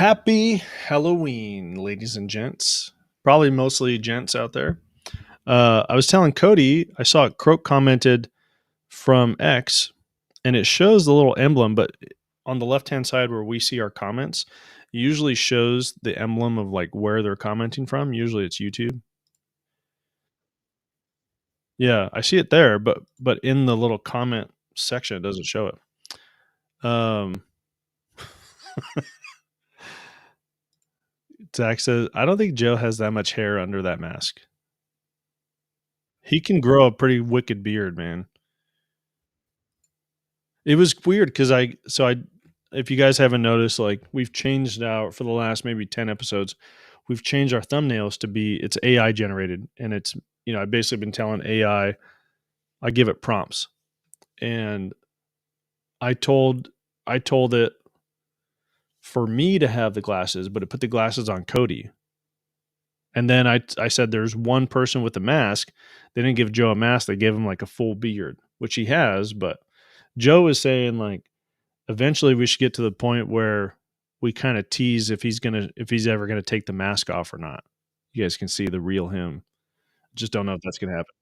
Happy Halloween, ladies and gents. Probably mostly gents out there. I was telling Cody, I saw Croak commented from X, and it shows the little emblem, but on the left hand side where we see our comments, it usually shows the emblem of like where they're commenting from. Usually it's YouTube. Yeah, I see it there, but in the little comment section, it doesn't show it. Zach says, I don't think Joe has that much hair under that mask. He can grow a pretty wicked beard, man. It was weird because if you guys haven't noticed, like we've changed out for the last maybe 10 episodes, we've changed our thumbnails to be it's AI generated. And it's, I've basically been telling AI, I give it prompts. And I told it for me to have the glasses, but it put the glasses on Cody. And then I said there's one person with a mask. They didn't give Joe a mask, they gave him like a full beard, which he has, but Joe is saying like eventually we should get to the point where we kind of tease if he's ever gonna take the mask off or not. You guys can see the real him. Just don't know if that's gonna happen.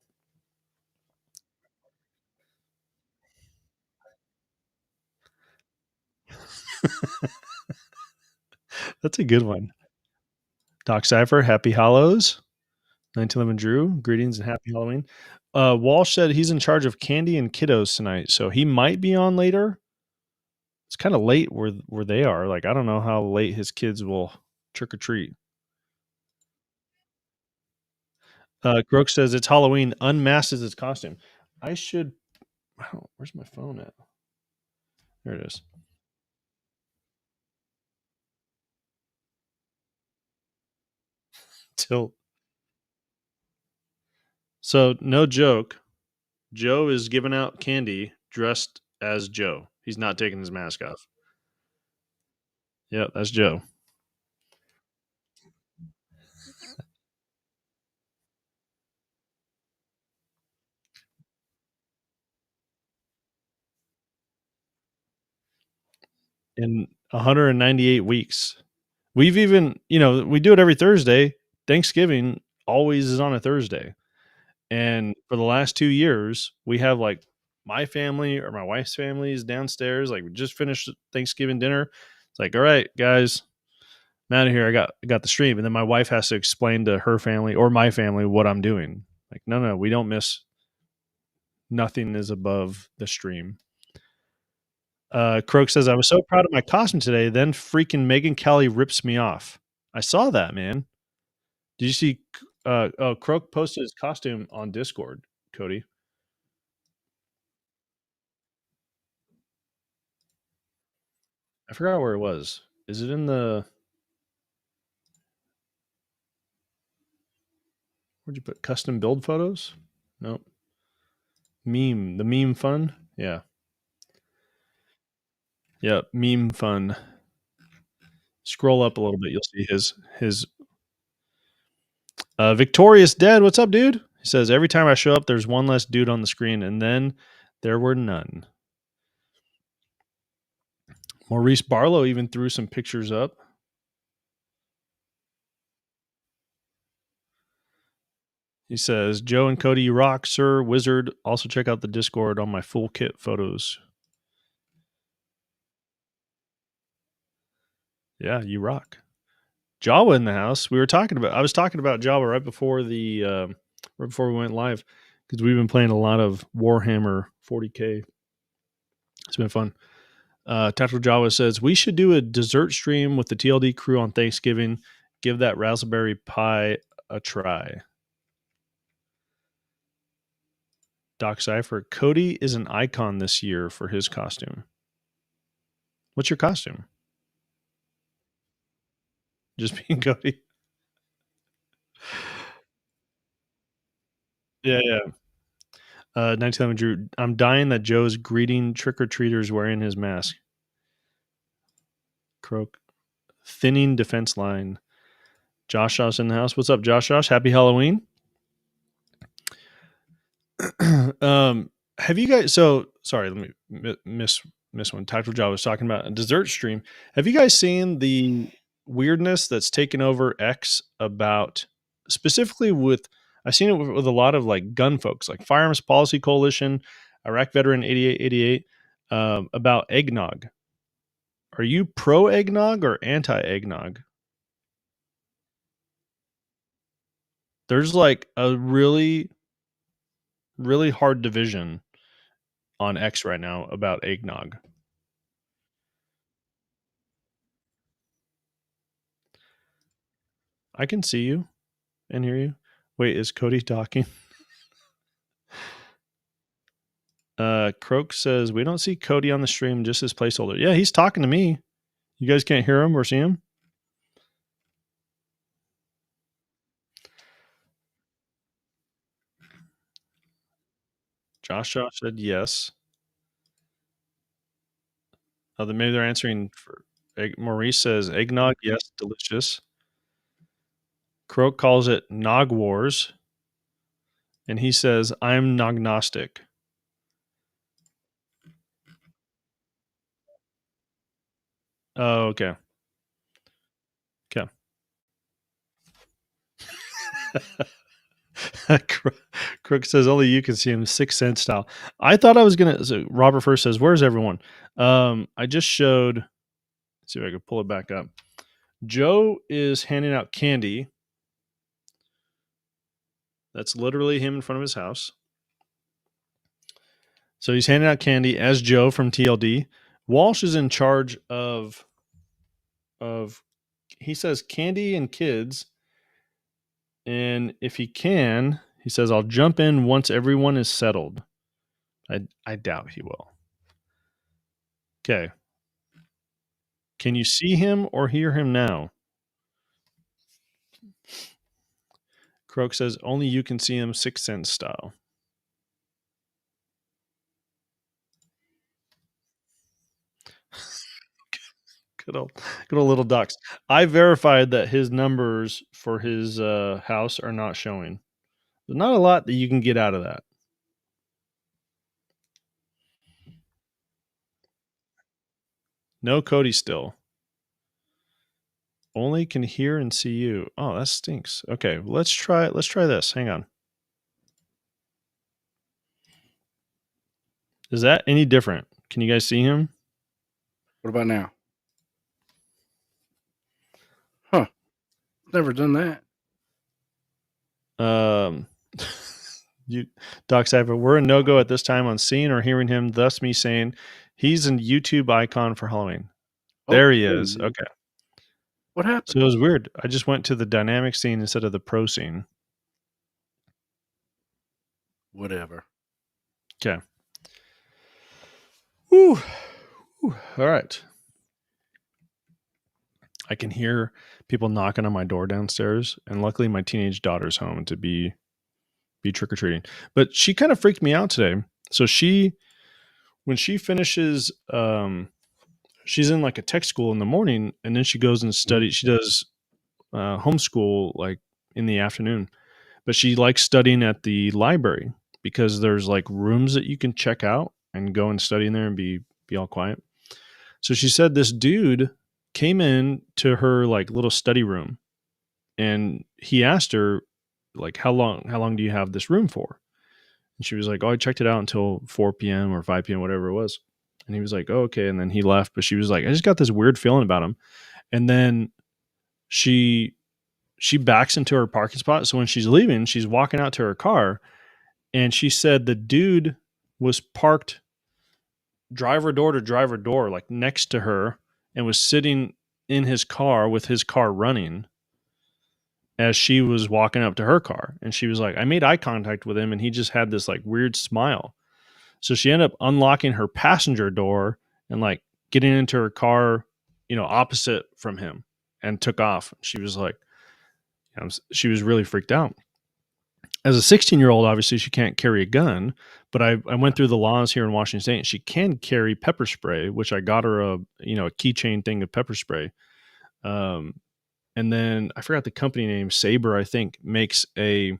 That's a good one. Doc Cypher, happy Hollows. 1911 Drew, greetings and happy Halloween. Walsh said he's in charge of candy and kiddos tonight, so he might be on later. It's kind of late where they are. Like I don't know how late his kids will trick or treat. Croak says it's Halloween. Unmasked is its costume. I should. Where's my phone at? There it is. Tilt. So no joke. Joe is giving out candy dressed as Joe. He's not taking his mask off. Yep, that's Joe. In 198 weeks. We've even, we do it every Thursday. Thanksgiving always is on a Thursday. And for the last 2 years, we have like my family or my wife's family is downstairs. Like we just finished Thanksgiving dinner. It's like, all right, guys, I'm out of here. I got the stream. And then my wife has to explain to her family or my family what I'm doing. Like, no, we don't miss. Nothing is above the stream. Croak says, I was so proud of my costume today. Then freaking Megan Kelly rips me off. I saw that, man. Did you see? Croak posted his costume on Discord, Cody. I forgot where it was. Is it in the? Where'd you put custom build photos? Nope. The meme fun. Yeah. Yeah, meme fun. Scroll up a little bit, you'll see his Victorious Dead. What's up, dude? He says every time I show up, there's one less dude on the screen, and then there were none. Maurice Barlow even threw some pictures up. He says, Joe and Cody, you rock, sir. Wizard. Also check out the Discord on my full kit photos. Yeah, you rock. Jawa in the house. I was talking about Jawa right before we went live because we've been playing a lot of Warhammer 40K. It's been fun. Tactical Jawa says we should do a dessert stream with the TLD crew on Thanksgiving. Give that Raspberry Pi a try. Doc Cypher, Cody is an icon this year for his costume. What's your costume? Just being Cody. Yeah. 1911 Drew. I'm dying that Joe's greeting trick or treaters wearing his mask. Croak. Thinning defense line. Josh in the house. What's up, Josh? Happy Halloween. Have you guys? So sorry, let me miss one. Tactical Jawa was talking about a dessert stream. Have you guys seen the weirdness that's taken over X about specifically with I've seen it with a lot of like gun folks, like Firearms Policy Coalition, Iraq Veteran 8888, about eggnog. Are you pro eggnog or anti eggnog? There's like a really, really hard division on X right now about eggnog. I can see you and hear you. Wait, is Cody talking? Croak says we don't see Cody on the stream, just his placeholder. Yeah, he's talking to me. You guys can't hear him or see him? Josh said yes. Oh, then maybe they're answering for Maurice says eggnog, yes, delicious. Croak calls it Nog Wars. And he says, I'm nognostic. Oh, okay. Crook says only you can see him 6th Sense style. I thought I was gonna. So Robert First says, "Where's everyone?" I just showed. Let's see if I can pull it back up. Joe is handing out candy. That's literally him in front of his house. So he's handing out candy as Joe from TLD. Walsh is in charge of. He says candy and kids, and if he can, he says I'll jump in once everyone is settled. I doubt he will. Okay. Can you see him or hear him now? Croak says only you can see him 6th Sense style. Good old little ducks. I verified that his numbers for his house are not showing. There's not a lot that you can get out of that. No Cody still. Only can hear and see you. Oh, that stinks. Okay, let's try this. Hang on. Is that any different? Can you guys see him? What about now? Huh. Never done that. Doc Cypher, we're a no-go at this time on seeing or hearing him, thus me saying he's a YouTube icon for Halloween. There he is. Okay. What happened? So it was weird. I just went to the dynamic scene instead of the pro scene. Whatever. Okay. Whew. All right. I can hear people knocking on my door downstairs, and luckily my teenage daughter's home to be trick-or-treating. But she kind of freaked me out today. So when she finishes, she's in like a tech school in the morning, and then she goes and studies. She does homeschool like in the afternoon, but she likes studying at the library because there's like rooms that you can check out and go and study in there and be all quiet. So she said this dude came in to her like little study room, and he asked her like, how long do you have this room for? And she was like, oh, I checked it out until 4 p.m. or 5 p.m., whatever it was. And he was like, oh, okay. And then he left, but she was like, I just got this weird feeling about him. And then she backs into her parking spot. So when she's leaving, she's walking out to her car, and she said the dude was parked driver door to driver door, like next to her, and was sitting in his car with his car running as she was walking up to her car. And she was like, I made eye contact with him, and he just had this like weird smile. So she ended up unlocking her passenger door and like getting into her car, opposite from him, and took off. She was like, she was really freaked out. As a 16-year-old, obviously she can't carry a gun, but I went through the laws here in Washington State, and she can carry pepper spray, which I got her a keychain thing of pepper spray. And then I forgot the company name, Saber, I think, makes a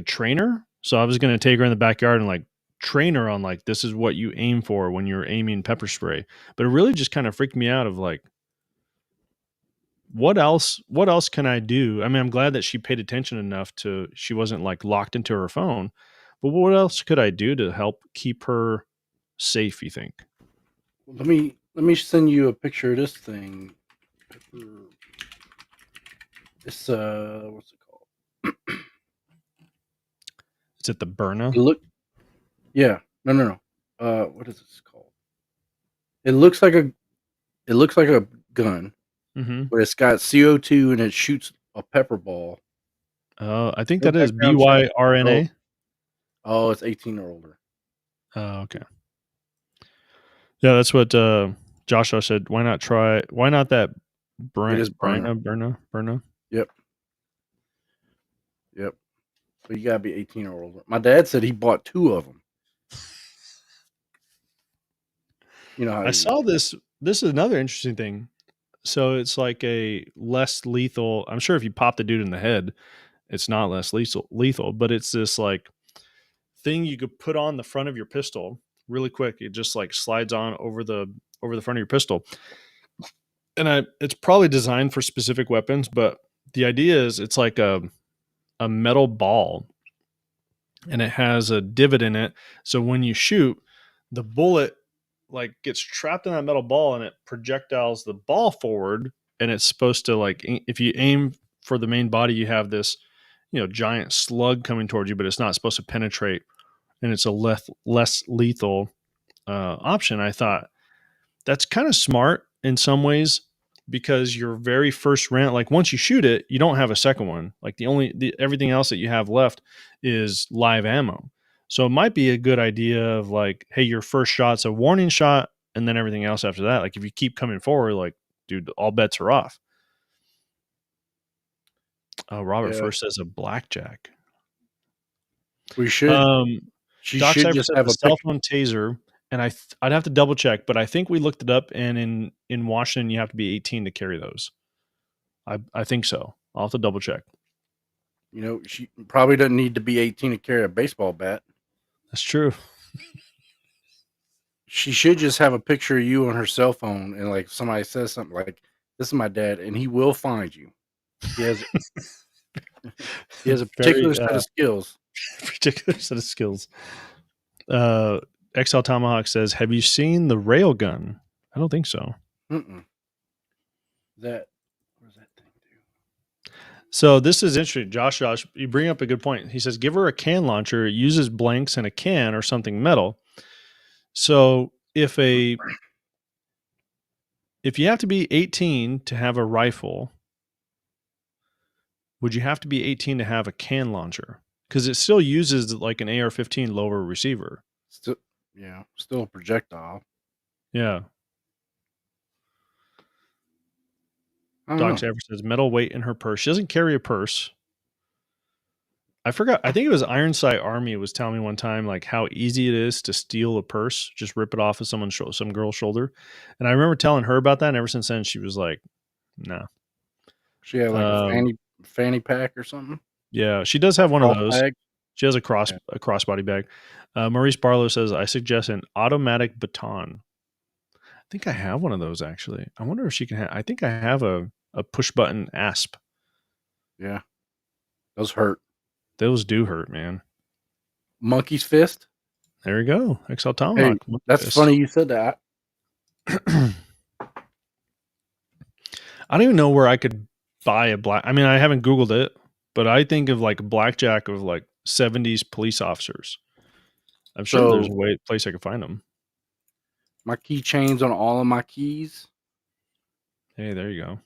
trainer. So I was going to take her in the backyard and like train her on like, this is what you aim for when you're aiming pepper spray. But it really just kind of freaked me out of like, what else can I do? I mean, I'm glad that she paid attention enough to she wasn't like locked into her phone. But what else could I do to help keep her safe, you think? Let me send you a picture of this thing. It's what's it called? Is it the Burna? Look, yeah, no. What is this called? It looks like a gun, Mm-hmm. but it's got CO2 and it shoots a pepper ball. I think No that is background check. Oh, BYRNA. oh, it's 18 or older. Oh, okay. Yeah, that's what Joshua said. Why not try? Why not that It is burner. Burna? Yep, yep. But you gotta be 18 or older. My dad said he bought 2 of them. You know how I you saw this. This is another interesting thing. So it's like a less lethal. I'm sure if you pop the dude in the head, it's not less lethal, but it's this like thing you could put on the front of your pistol really quick. It just like slides on over the front of your pistol. And it's probably designed for specific weapons, but the idea is it's like a metal ball and it has a divot in it. So when you shoot, the bullet like gets trapped in that metal ball and it projectiles the ball forward. And it's supposed to like if you aim for the main body, you have this giant slug coming towards you, but it's not supposed to penetrate, and it's a less lethal option. I thought that's kind of smart in some ways because your very first round, like once you shoot it, you don't have a second one. Like everything else that you have left is live ammo. So it might be a good idea of like, hey, your first shot's a warning shot, and then everything else after that. Like if you keep coming forward, like, dude, all bets are off. Robert Yeah, first says a blackjack. we should. Um, She Doc should Cypher just says have a a cell picture. phone taser, and I'd have to double check, but I think we looked it up, and in Washington you have to be 18 to carry those. I think so. I'll have to double check. She probably doesn't need to be 18 to carry a baseball bat. That's true. She should just have a picture of you on her cell phone, and like somebody says something like, "This is my dad," and he will find you. He has he has a Very particular set of skills. particular set of skills. Uh, XL Tomahawk says, "Have you seen the railgun?" I don't think so. Mm-mm. That what does that thing do? So this is interesting, Josh. You bring up a good point. He says, "Give her a can launcher. It uses blanks and a can or something metal." So if you have to be 18 to have a rifle, would you have to be 18 to have a can launcher? Because it still uses like an AR-15 lower receiver. Still, yeah, still a projectile. Yeah. I don't Doc know. Saver says metal weight in her purse. She doesn't carry a purse. I forgot. I think it was Ironsight Army was telling me one time like how easy it is to steal a purse, just rip it off of some girl's shoulder. And I remember telling her about that. And ever since then, she was like, "No." She had like a Um, fanny pack or something. yeah, she does have one of Cross those. bag. She has a Yeah. crossbody bag. Maurice Barlow says, "I suggest an automatic baton." I think I have one of those actually. I wonder if she can. I think I have a push button asp. Yeah. Those hurt. Those do hurt, man. Monkey's fist. There you go. XL Hey, Tomahawk. that's funny you said that. I don't even know where I could buy a black. I mean, I haven't Googled it, but I think of like a blackjack of like 70s police officers. I'm sure there's So a place I could find them. my keychains on all of my keys. Hey, there you go.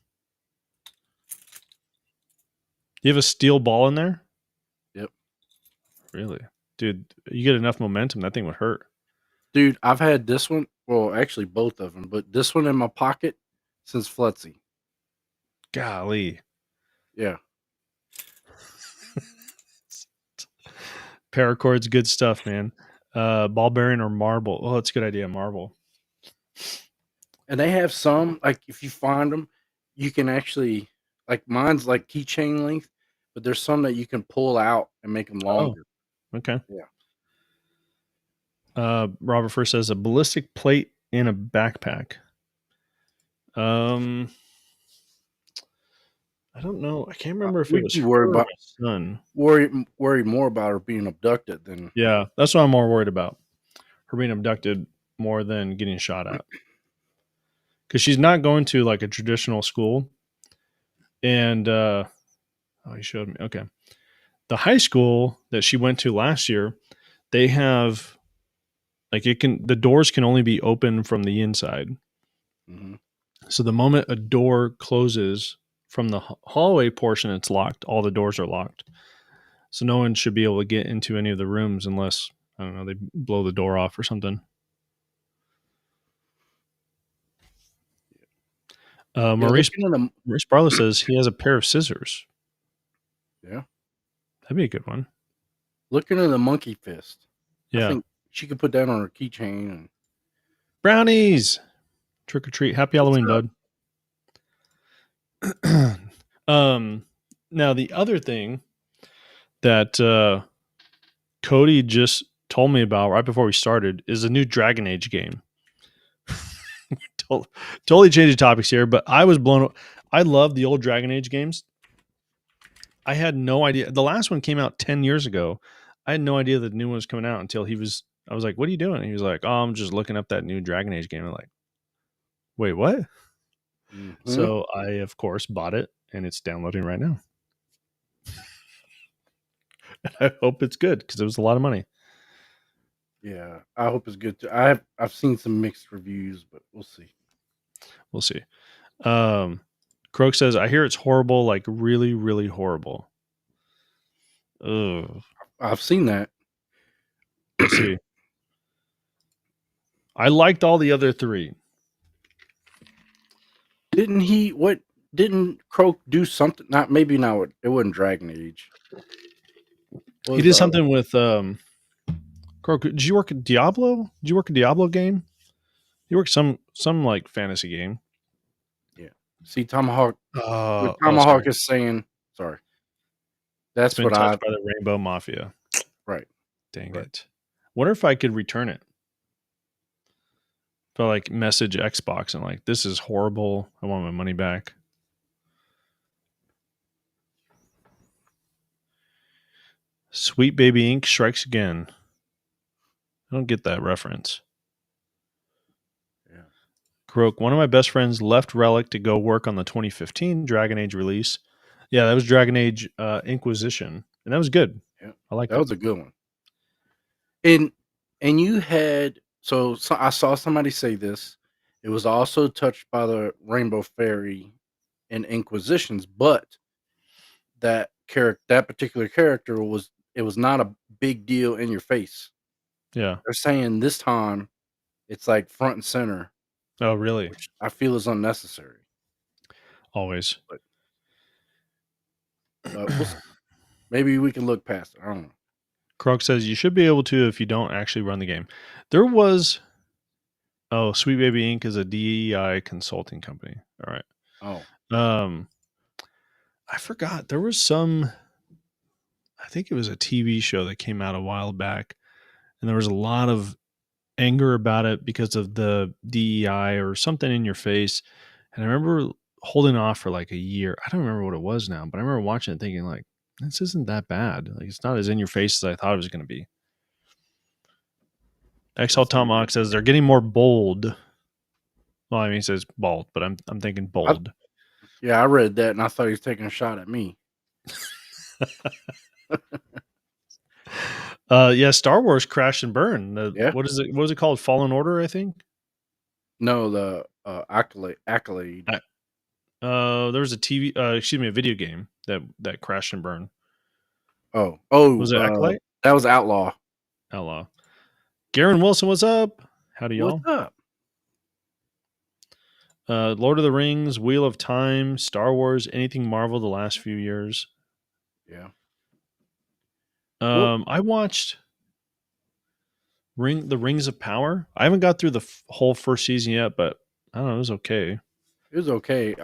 You have a steel ball in there? Yep. Really? Dude, you get enough momentum, that thing would hurt. Dude, I've had this one. Well, actually, both of them, but this one in my pocket since Flutzy. Golly. Yeah. Paracords, good stuff, man. Ball bearing or marble? Oh, that's a good idea. Marble. And they have some, like, if you find them, you can actually, like, mine's like keychain length, but there's some that you can pull out and make them Oh, longer. okay. Yeah. Robert first says a ballistic plate in a backpack. Um, I don't know. I can't remember if it We'd was be her or my son. worried more about her being abducted than. Yeah, that's what I'm more worried about. Her being abducted more than getting shot at. Because she's not going to like a traditional school. And oh, he showed me. Okay. The high school that she went to last year, they have like the doors can only be open from the inside. Mm-hmm. So the moment a door closes from the hallway portion, it's locked. All the doors are locked. So no one should be able to get into any of the rooms unless, I don't know, they blow the door off or something. Maurice Barlow says he has a pair of scissors. Yeah. That'd be a good one. Looking at the monkey fist. Yeah. I think she could put that on her keychain. And brownies. Trick or treat. Happy Halloween, bud. Now the other thing that Cody just told me about right before we started is a new Dragon Age game. Totally changing topics here, but I was blown. I love the old Dragon Age games. I had no idea. The last one came out 10 years ago. I had no idea the new one was coming out until I was like, what are you doing? And he was like, oh, I'm just looking up that new Dragon Age game. I'm like, wait, what? mm-hmm. So I, of course, bought it and it's downloading right now. I hope it's good because it was a lot of money. Yeah, I hope it's good too. I've seen some mixed reviews, but we'll see. We'll see. Croak says, I hear it's horrible, like really, really horrible. Ugh. I've seen that. We'll see. I liked all the other three. Didn't Croak do something? It wasn't Dragon Age. He did something with Croak. Did you work at Diablo? Did you work a Diablo game? You worked some like fantasy game. Yeah. See, Tomahawk. Is saying sorry. That's been touched by the Rainbow Mafia. Right. Dang it. Wonder if I could return it. If I like message Xbox and like, this is horrible. I want my money back. Sweet Baby Inc. strikes again. I don't get that reference. Yeah. Croak, one of my best friends left Relic to go work on the 2015 Dragon Age release. Yeah, that was Dragon Age Inquisition. And that was good. Yeah. I like that. Was a good one. And you had so I saw somebody say this. It was also touched by the Rainbow Fairy and Inquisitions, but that particular character was not a big deal in your face. Yeah. They're saying this time it's like front and center. Oh, really? Which I feel is unnecessary. Always. But maybe we can look past it. I don't know. Croak says you should be able to if you don't actually run the game. There was Sweet Baby Inc. is a DEI consulting company. All right. Oh. I forgot. There was I think it was a TV show that came out a while back, and there was a lot of anger about it because of the DEI or something in your face. And I remember holding off for like a year. I don't remember what it was now, but I remember watching it thinking like, this isn't that bad. Like it's not as in your face as I thought it was going to be. XL Tomahawk says they're getting more bold. Well, I mean, he says bald, but I'm thinking bold. I read that and I thought he was taking a shot at me. Yeah, Star Wars Crash and Burn. What is it? What was it called? Fallen Order, I think. No, the Accolade. There was a video game that crashed and burned. Oh, was it Accolade? That was Outlaw. Garen Wilson, what's up? Howdy, y'all. What's up? Lord of the Rings, Wheel of Time, Star Wars, anything Marvel the last few years. Yeah. I watched the Rings of Power. I haven't got through the whole first season yet, but I don't know. It was okay. It was okay.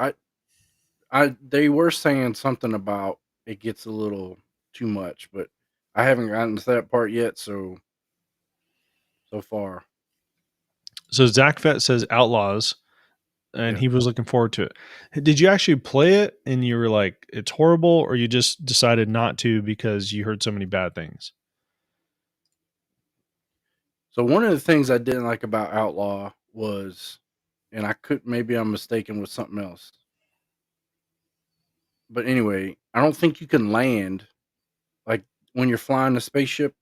They were saying something about it gets a little too much, but I haven't gotten to that part yet. So far. So Zach Fett says Outlaws. and Yeah. he was looking forward to it. Did you actually play it and you were like, it's horrible, or you just decided not to because you heard so many bad things? So one of the things I didn't like about Outlaw was, and maybe I'm mistaken with something else. But anyway, I don't think you can land like when you're flying the spaceship.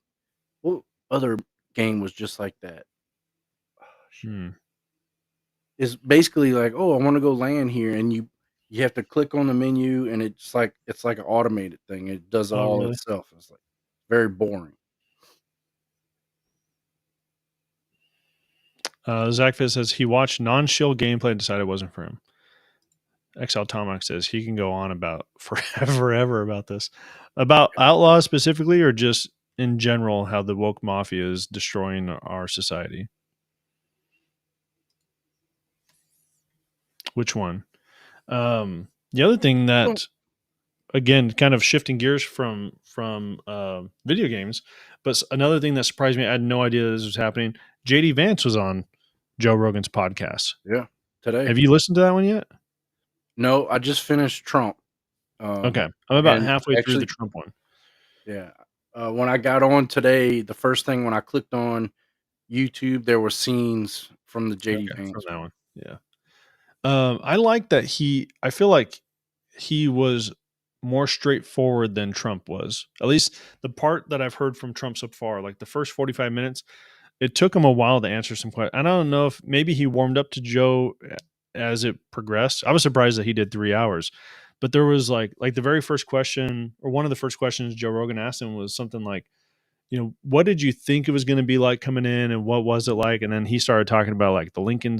What other game was just like that? Oh, shit. Hmm. It's basically like, oh, I want to go land here, and you have to click on the menu, and it's like an automated thing. It does it Oh, all really? itself. It's like very boring. Zach Fizz says he watched non-shill gameplay and decided it wasn't for him. XL Tomac says he can go on about forever about this. About Outlaw specifically, or just in general, how the woke mafia is destroying our society? Which one? The other thing Well, that, again, kind of shifting gears from video games, but another thing that surprised me, I had no idea this was happening. JD Vance was on Joe Rogan's podcast. yeah, today. Have you listened to that one yet? No, I just finished Trump. Okay, I'm about And halfway through the actually, Trump one. yeah, when I got on today, the first thing when I clicked on YouTube, there were scenes from the JD Okay, from Vance that one. one, yeah. I like that I feel like he was more straightforward than Trump was. At least the part that I've heard from Trump so far, like the first 45 minutes, it took him a while to answer some questions. I don't know if maybe he warmed up to Joe as it progressed. I was surprised that he did 3 hours, but there was like the very first question, or one of the first questions Joe Rogan asked him was something like, what did you think it was going to be like coming in, and what was it like? And then he started talking about like the Lincoln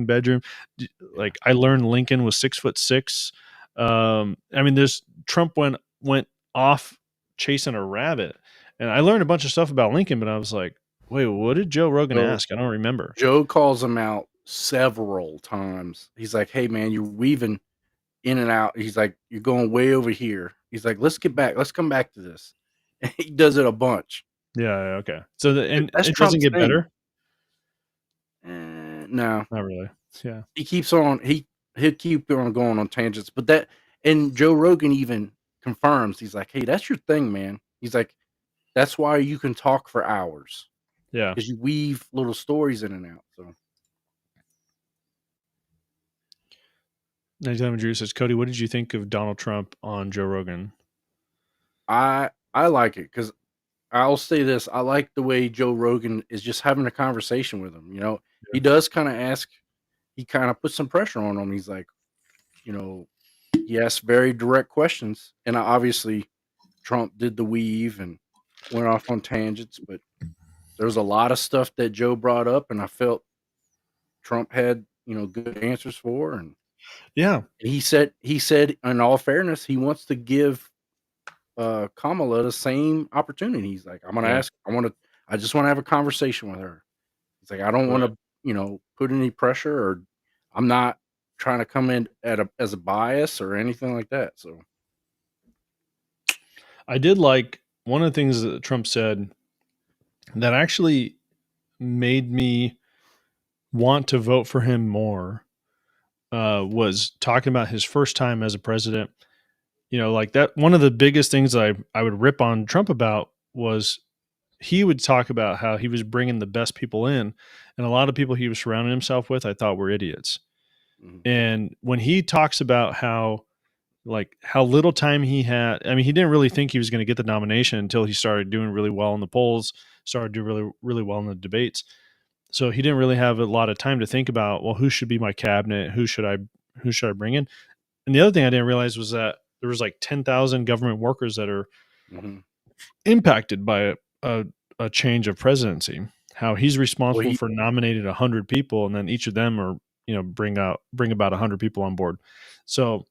bedroom. Yeah. Like, I learned Lincoln was 6'6". I mean, there's Trump went off chasing a rabbit, and I learned a bunch of stuff about Lincoln, but I was like, wait, what did Joe Rogan So ask? I don't remember. Joe calls him out several times. He's like, "Hey, man, you're weaving in and out." He's like, "You're going way over here." He's like, "Let's get back. Let's come back to this." And he does it a bunch. Yeah, yeah, okay. So and That's it doesn't Trump's get thing. better. No, Not really. Yeah, he keeps on. He'll keep on going on tangents. But and Joe Rogan even confirms. He's like, "Hey, that's your thing, man." He's like, "That's why you can talk for hours yeah. because you weave little stories in and out." So 97 Drew says, Cody, what did you think of Donald Trump on Joe Rogan? I like it because I'll say this: I like the way Joe Rogan is just having a conversation with him. He Yeah. does kind of ask. He kind of puts some pressure on him. He's like, you know, he asks very direct questions, and obviously Trump did the weave and went off on tangents, but there was a lot of stuff that Joe brought up, and I felt Trump had good answers for. And Yeah. he said, in all fairness, he wants to give Kamala the same opportunity. He's like, I'm gonna Yeah. ask. I just want to have a conversation with her. He's like, I don't want Right. to put any pressure, or I'm not trying to come in as a bias or anything like that. So I did like one of the things that Trump said that actually made me want to vote for him more, was talking about his first time as a president. Like that, one of the biggest things that I would rip on Trump about was he would talk about how he was bringing the best people in, and a lot of people he was surrounding himself with, I thought were idiots. mhm. And when he talks about how little time he had, I mean, he didn't really think he was going to get the nomination until he started doing really well in the polls, started doing really, really well in the debates. So he didn't really have a lot of time to think about, well, who should be my cabinet? Who should I bring in? And the other thing I didn't realize was that there was like 10,000 government workers that are Mhm. impacted by a change of presidency. How he's Well, responsible he for nominating 100 people, and then each of them are bring about 100 people on board. So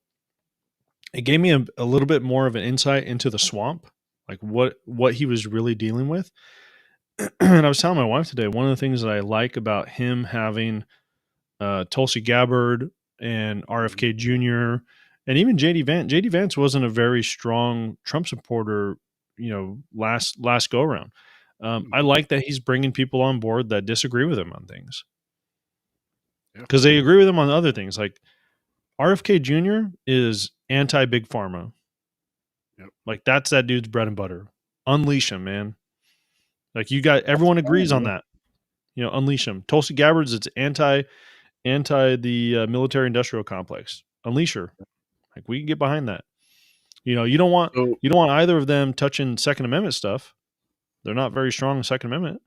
it gave me a little bit more of an insight into the swamp, like what he was really dealing with. And I was telling my wife today, one of the things that I like about him having Tulsi Gabbard and Mhm. RFK Jr. and even JD Vance. JD Vance wasn't a very strong Trump supporter, last go around. I Mhm. like that he's bringing people on board that disagree with him on things. Yeah. because they agree with him on other things. Like RFK Jr. is anti big pharma. Yep. Like that's that dude's bread and butter. Unleash him, man. Like you got everyone agrees on that. You know, unleash him. Tulsi Gabbard's it's anti the military industrial complex. Unleash her. Like we can get behind that. You know, So you don't want either of them touching Second Amendment stuff. They're not very strong in Second Amendment.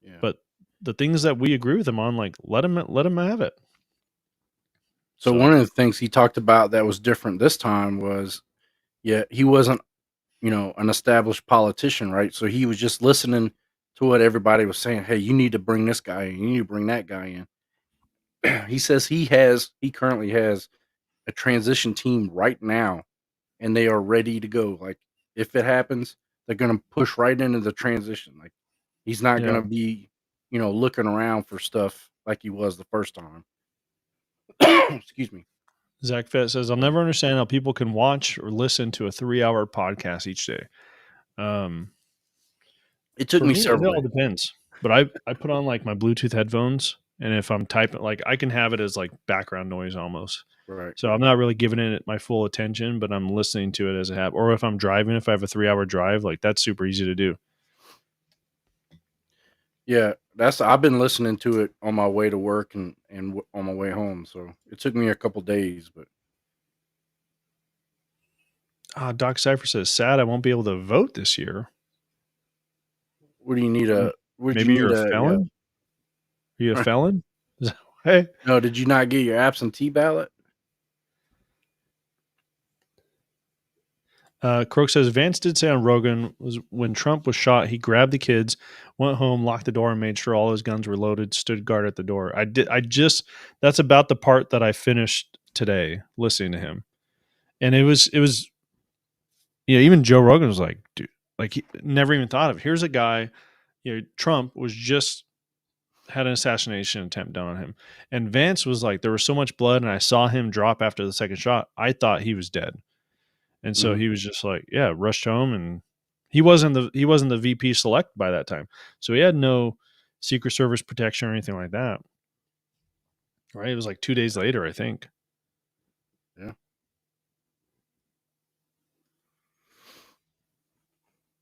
yeah. But the things that we agree with them on, like let them have it. So one of the things he talked about that was different this time was, yeah, he wasn't, an established politician, right? So he was just listening to what everybody was saying. Hey, you need to bring this guy in. You need to bring that guy in. He says he currently has a transition team right now, and they are ready to go. Like if it happens, they're going to push right into the transition. Like he's not Yeah. going to be, looking around for stuff like he was the first time. Excuse me. Zach Fett says, I'll never understand how people can watch or listen to a 3-hour podcast each day. It took For me me, it several all days. depends. But I put on like my Bluetooth headphones, and if I'm typing, like I can have it as like background noise almost. Right. So I'm not really giving it my full attention, but I'm listening to it as a habit. Or if I'm driving, if I have a 3-hour drive, like that's super easy to do. Yeah, I've been listening to it on my way to work and on my way home. So it took me a couple days, but Doc Cypher says, sad I won't be able to vote this year. what do you need M- would you Maybe need you're a yeah. felon? Are you a felon? Hey. No, did you not get your absentee ballot? Croak says Vance did say on Rogan was when Trump was shot, he grabbed the kids, went home, locked the door, and made sure all his guns were loaded. Stood guard at the door. That's about the part that I finished today listening to him, and it was even Joe Rogan was like, dude, like he never even thought of it. Here's a guy, Trump was just had an assassination attempt done on him, and Vance was like, there was so much blood, and I saw him drop after the second shot. I thought he was dead. And so Mhm. he was just like, yeah, rushed home, and he wasn't the VP select by that time. So he had no Secret Service protection or anything like that. Right? It was like 2 days later, I think. Yeah.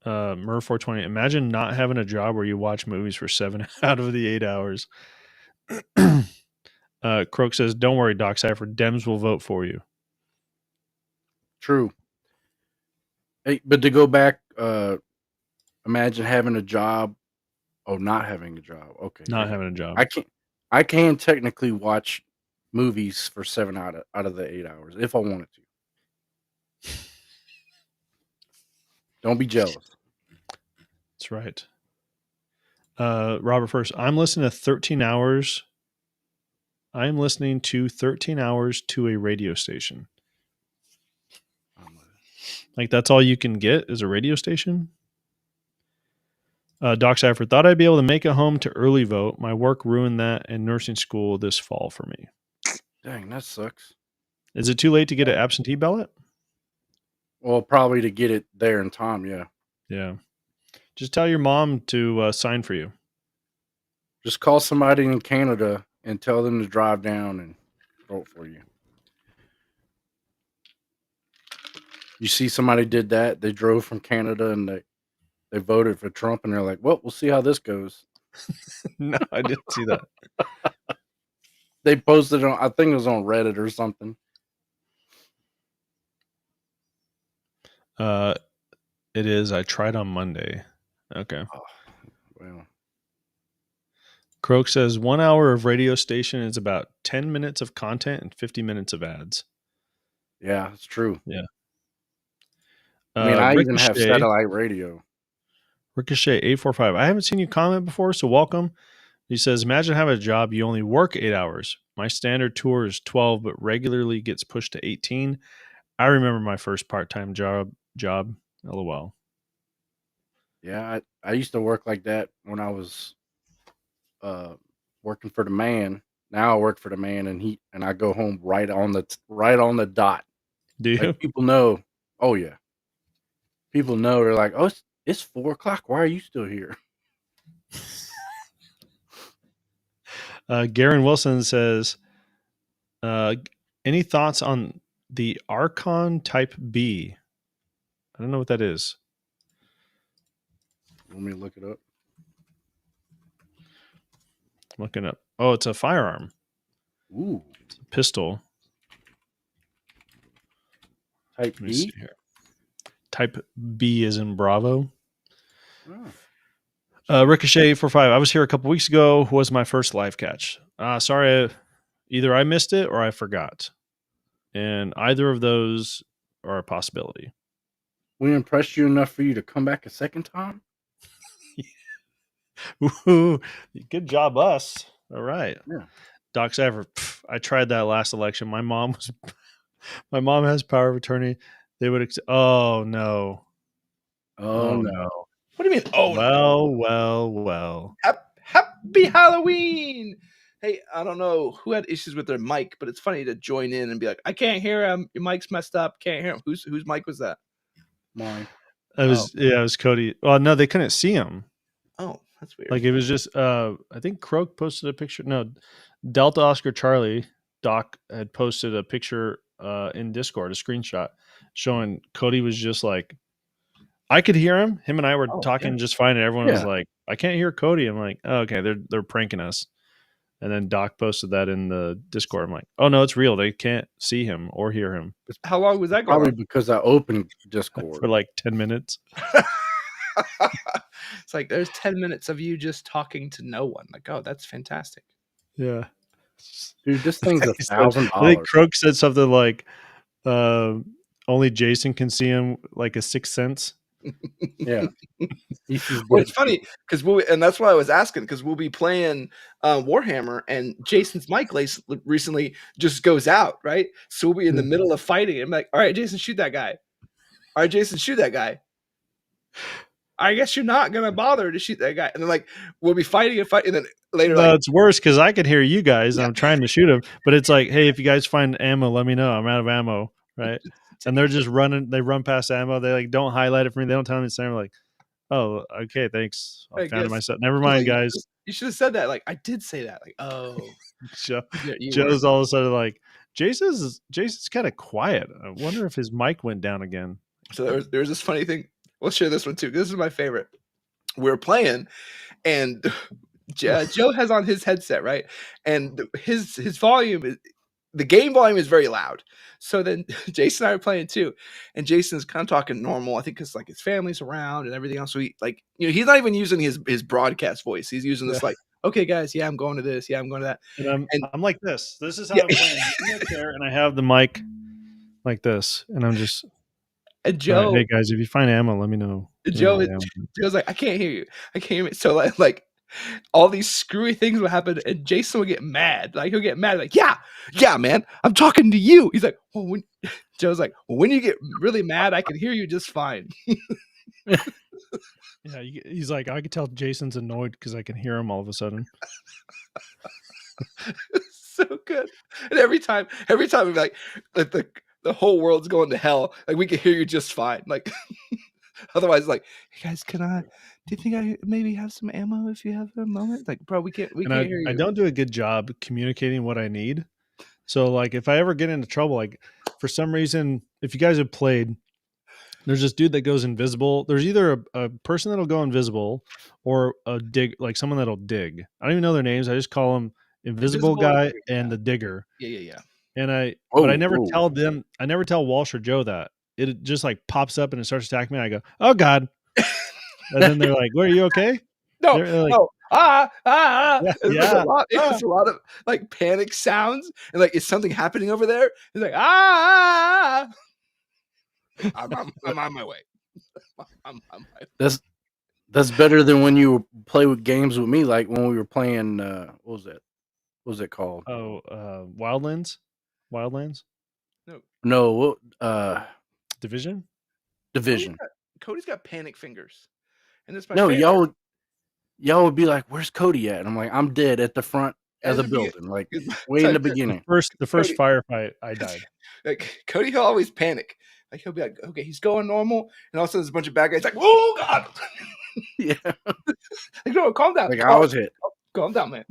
Mur 420. Imagine not having a job where you watch movies for 7 out of the 8 hours. Croak says, don't worry, Doc Cypher. Dems will vote for you. True. Hey, but to go back, imagine having a job. Oh, not having a job. Okay, I Not got having a it. job. I can technically watch movies for 7 out of the 8 hours if I wanted to. Don't be jealous. That's right. Robert first. I'm listening to 13 hours. I'm listening to 13 hours to a radio station. Like that's all you can get is a radio station. Doc Cypher thought I'd be able to make it home to early vote. My work ruined that, and nursing school this fall for me. Dang, that sucks. Is it too late to get an absentee ballot? Well, probably to get it there in time, yeah. Yeah. Just tell your mom to sign for you. Just call somebody in Canada and tell them to drive down and vote for you. You see somebody did that, they drove from Canada and they voted for Trump and they're like, "Well, we'll see how this goes." No, I didn't see that. They posted on I think it was on Reddit or something. It is. I tried on Monday. Okay. Oh, well, Croak says 1 hour of radio station is about 10 minutes of content and 50 minutes of ads. yeah, it's true. Yeah. I mean, I even have Ricochet satellite radio. 845. I haven't seen you comment before, so welcome. He says, imagine having a job you only work 8 hours. My standard tour is 12, but regularly gets pushed to 18. I remember my first part-time job. LOL. Yeah, I used to work like that when I was uh working for the man. Now I work for the man and I go home right on the dot. Do you? Like people know. Oh yeah. People know they're like, "Oh, it's 4 o'clock. Why are you still here?" Garen Wilson says, any thoughts on the Archon Type B? I don't know what that is. Want me to look it up? I'm looking up. Oh, it's a firearm. Ooh. It's a pistol. Type Let me B? see here. Type B is in Bravo. Oh. Ricochet 45. I was here a couple weeks ago. Was my first live catch. Sorry, either I missed it or I forgot. And either of those are a possibility. We impressed you enough for you to come back a second time? Ooh, good job, us. All right. Yeah. Doc Cypher, I tried that last election. My mom has power of attorney. They would oh no. Oh, no. What do you mean? Oh, well. Happy Halloween! Hey, I don't know who had issues with their mic, but it's funny to join in and be like, I can't hear him. Your mic's messed up. Can't hear him. Whose mic was that? Mine. It was Cody. Well, no, they couldn't see him. Oh, that's weird. Like it was just I think Croak posted a picture. No, Delta Oscar Charlie Doc had posted a picture in Discord, a screenshot showing Cody was just like, I could hear him. Him and I were talking just fine, and everyone was like, I can't hear Cody. I'm like, oh, okay, they're pranking us. And then Doc posted that in the Discord. I'm like, oh no, it's real. They can't see him or hear him. How long was that going Probably on? because I opened Discord For like 10 minutes. It's like there's 10 minutes of you just talking to no one. Like, oh, that's fantastic. Yeah. Dude, this thing's $1,000. I think Croak said something like, only Jason can see him, like a sixth sense. Yeah. Well, it's funny because and that's why I was asking, because we'll be playing Warhammer and Jason's mic recently just goes out, right? So we'll be in the middle of fighting. I'm like, all right, Jason, shoot that guy. All right, Jason, shoot that guy. I guess you're not gonna bother to shoot that guy. And then like we'll be fighting and then later. No, it's worse because I could hear you guys. And I'm trying to shoot him, but it's like, hey, if you guys find ammo, let me know. I'm out of ammo, right? And they're just running. They run past ammo. They like don't highlight it for me. They don't tell me it's there. I'm like, oh, okay, thanks. I found it myself. Never mind, guys. You should have said that. Like I did say that. Like, oh, Joe's all of a sudden like, Jason's kind of quiet. I wonder if his mic went down again. So there's this funny thing. We'll share this one too. This is my favorite. We're playing, and Joe has on his headset, right? And his volume is, the game volume is very loud. So then Jason and I are playing too, and Jason's kind of talking normal. I think because like his family's around and everything else. So he like, he's not even using his broadcast voice. He's using this like, okay, guys, yeah, I'm going to this, yeah, I'm going to that. And I'm like this. This is how I'm playing. I'm in a chair and I have the mic like this, and I'm just. And Joe, hey guys, if you find ammo, let me know. Joe's like, I can't hear you. I can't hear you. So like all these screwy things will happen, and Jason will get mad. Like he'll get mad, like, yeah, man, I'm talking to you. He's like, well, Joe's like, well, when you get really mad, I can hear you just fine. Yeah, he's like, I can tell Jason's annoyed because I can hear him all of a sudden. So good. And every time like the whole world's going to hell, like we can hear you just fine. Like otherwise, like, hey guys, do you think I maybe have some ammo if you have a moment? Like, bro, we can't hear you. I don't do a good job communicating what I need. So like if I ever get into trouble, like for some reason, if you guys have played, there's this dude that goes invisible. There's either a person that'll go invisible or a like someone that'll dig. I don't even know their names. I just call them invisible guy and the digger. Yeah. And but I never tell them. I never tell Walsh or Joe that. It just like pops up and it starts attacking me. I go, oh God. And then they're like, "Well, are you okay?" No, like, no. Yeah. It's a lot of like panic sounds, and like, is something happening over there? It's like, I'm on my way. I'm on my way. That's better than when you play with games with me, like when we were playing. What was that? What was it called? Oh, Wildlands. No. Division. Cody's got panic fingers, and it's my no. favorite. Y'all would be like, "Where's Cody at?" And I'm like, "I'm dead at the front of the building, like way in the beginning." The first firefight, I died. Like Cody, he'll always panic. Like he'll be like, "Okay, he's going normal," and all of a sudden there's a bunch of bad guys. Like, "Oh God!" Yeah. Like, no, calm down. Like I was hit. Calm down, man.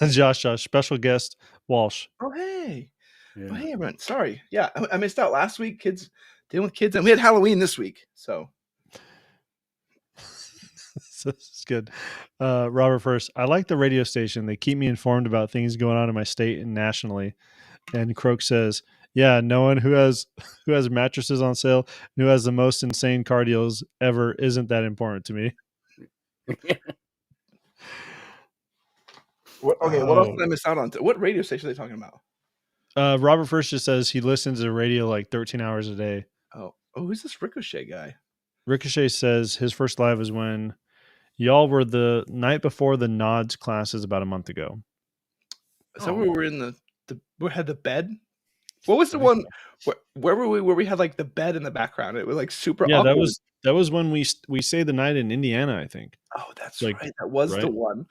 Josh, special guest Walsh. Oh, hey. Yeah. Oh, hey, everyone. Sorry. Yeah, I missed out last week. Kids dealing with kids, and we had Halloween this week. So So it's good. Robert first. I like the radio station. They keep me informed about things going on in my state and nationally. And Croak says, "Yeah, knowing who has mattresses on sale, and who has the most insane car deals ever isn't that important to me." what else did I miss out on? What radio station are they talking about? Robert first just says he listens to radio like 13 hours a day. Oh, who's this Ricochet guy? Ricochet says his first live is when y'all were the night before the Nods classes about a month ago. Is that where we were in we had the bed? What was the one? Where were we? Where we had like the bed in the background? It was like super. Yeah, awkward. that was when we stayed the night in Indiana, I think. Oh, that's like, right. That was right? the one.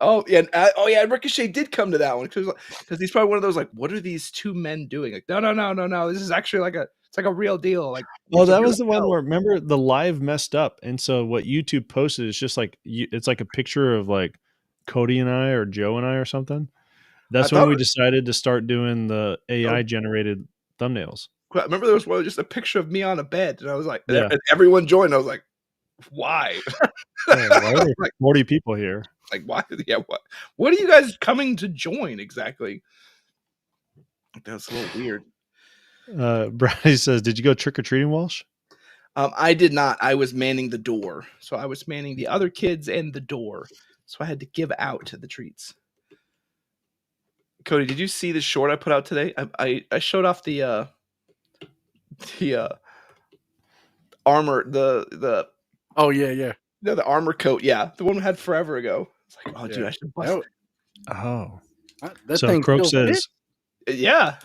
Oh yeah, Ricochet did come to that one because he's probably one of those like, what are these two men doing? Like, no. This is actually it's like a real deal. Like, well, that was the one where remember the live messed up, and so what YouTube posted is just like it's like a picture of like Cody and I or Joe and I or something. That's when we decided to start doing the AI generated thumbnails. I remember there was one just a picture of me on a bed, and I was like, and everyone joined. I was like, why? Why are there 40 people here? Like, why? Yeah, what are you guys coming to join exactly? That's a little weird. Brady says, "Did you go trick or treating, Walsh?" I did not. I was manning the door, so I was manning the other kids and the door, so I had to give out the treats. Cody, did you see the short I put out today? I showed off the armor, the oh yeah. No, the armor coat, yeah, the one we had forever ago. It's like, oh, dude, I should bust it. Oh, that so thing Croak says, yeah.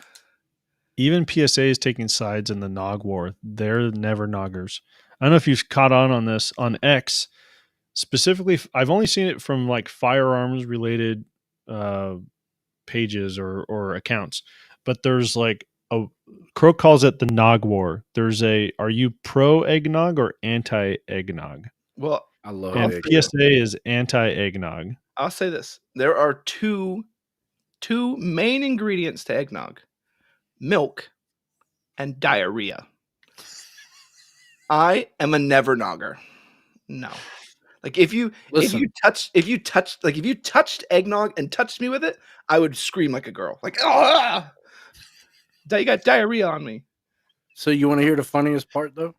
Even PSA is taking sides in the Nog war. They're never Noggers. I don't know if you've caught on this on X specifically. I've only seen it from like firearms related pages or accounts, but there's like Croak calls it the Nog war. There's are you pro eggnog or anti eggnog? Well, I love it. PSA is anti eggnog. I'll say this: there are two main ingredients to eggnog: milk and diarrhea. I am a never nogger. No. Like if you touched eggnog and touched me with it, I would scream like a girl. Like, ah! You got diarrhea on me. So you want to hear the funniest part though?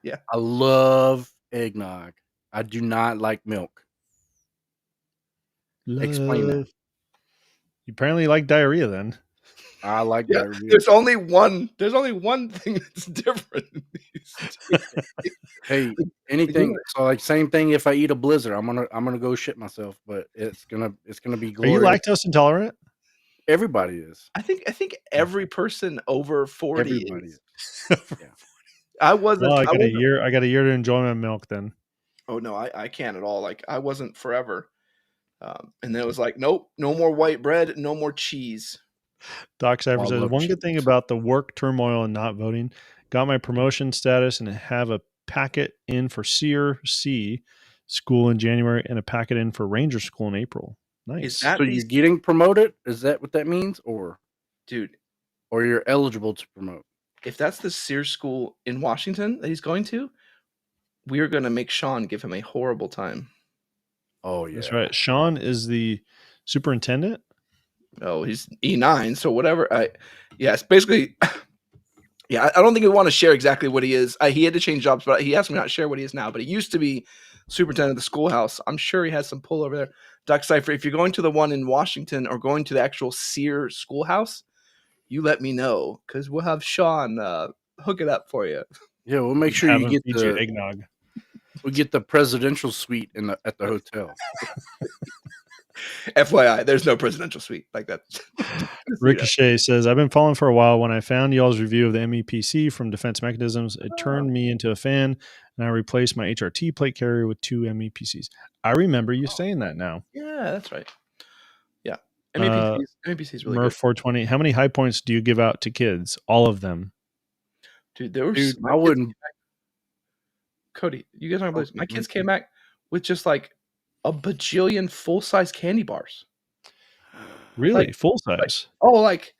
Yeah. I love eggnog. I do not like milk. Explain that. You apparently like diarrhea then. I like diarrhea. There's only one thing that's different in these two. Hey, anything. So like same thing if I eat a blizzard, I'm gonna go shit myself, but it's gonna be glorious. Are you lactose intolerant? Everybody is. I think every person over 40 Everybody is. Yeah. I wasn't. Well, I got a year to enjoy my milk then. Oh no, I can't at all. Like I wasn't forever. And then it was like, nope, no more white bread, no more cheese. Doc Cypher says, one good thing about the work turmoil and not voting, got my promotion status and have a packet in for SEER C school in January and a packet in for Ranger school in April. Nice. So you're getting promoted? Is that what that means? Or dude, or you're eligible to promote? If that's the SEER school in Washington that he's going to, we are going to make Sean give him a horrible time. Oh yeah, that's right. Sean is the superintendent. Oh, he's E9, so whatever. It's basically. Yeah, I don't think we want to share exactly what he is. He had to change jobs, but he asked me not to share what he is now. But he used to be superintendent of the schoolhouse. I'm sure he has some pull over there. Doc Cypher, if you're going to the one in Washington or going to the actual SEER schoolhouse, you let me know because we'll have Sean hook it up for you. Yeah, we'll make sure you get the eggnog. We'll get the presidential suite at the hotel. FYI, there's no presidential suite like that. Ricochet says, I've been following for a while. When I found y'all's review of the MEPC from Defense Mechanisms, it turned me into a fan, and I replaced my HRT plate carrier with 2 MEPCs. I remember you saying that now. Yeah, that's right. Yeah. MEPC's really Murph good. 420. How many high points do you give out to kids? All of them. Dude, I wouldn't. Cody, you guys aren't believe my kids came back with just like a bajillion full-size candy bars. Really? Like, Full size? oh, like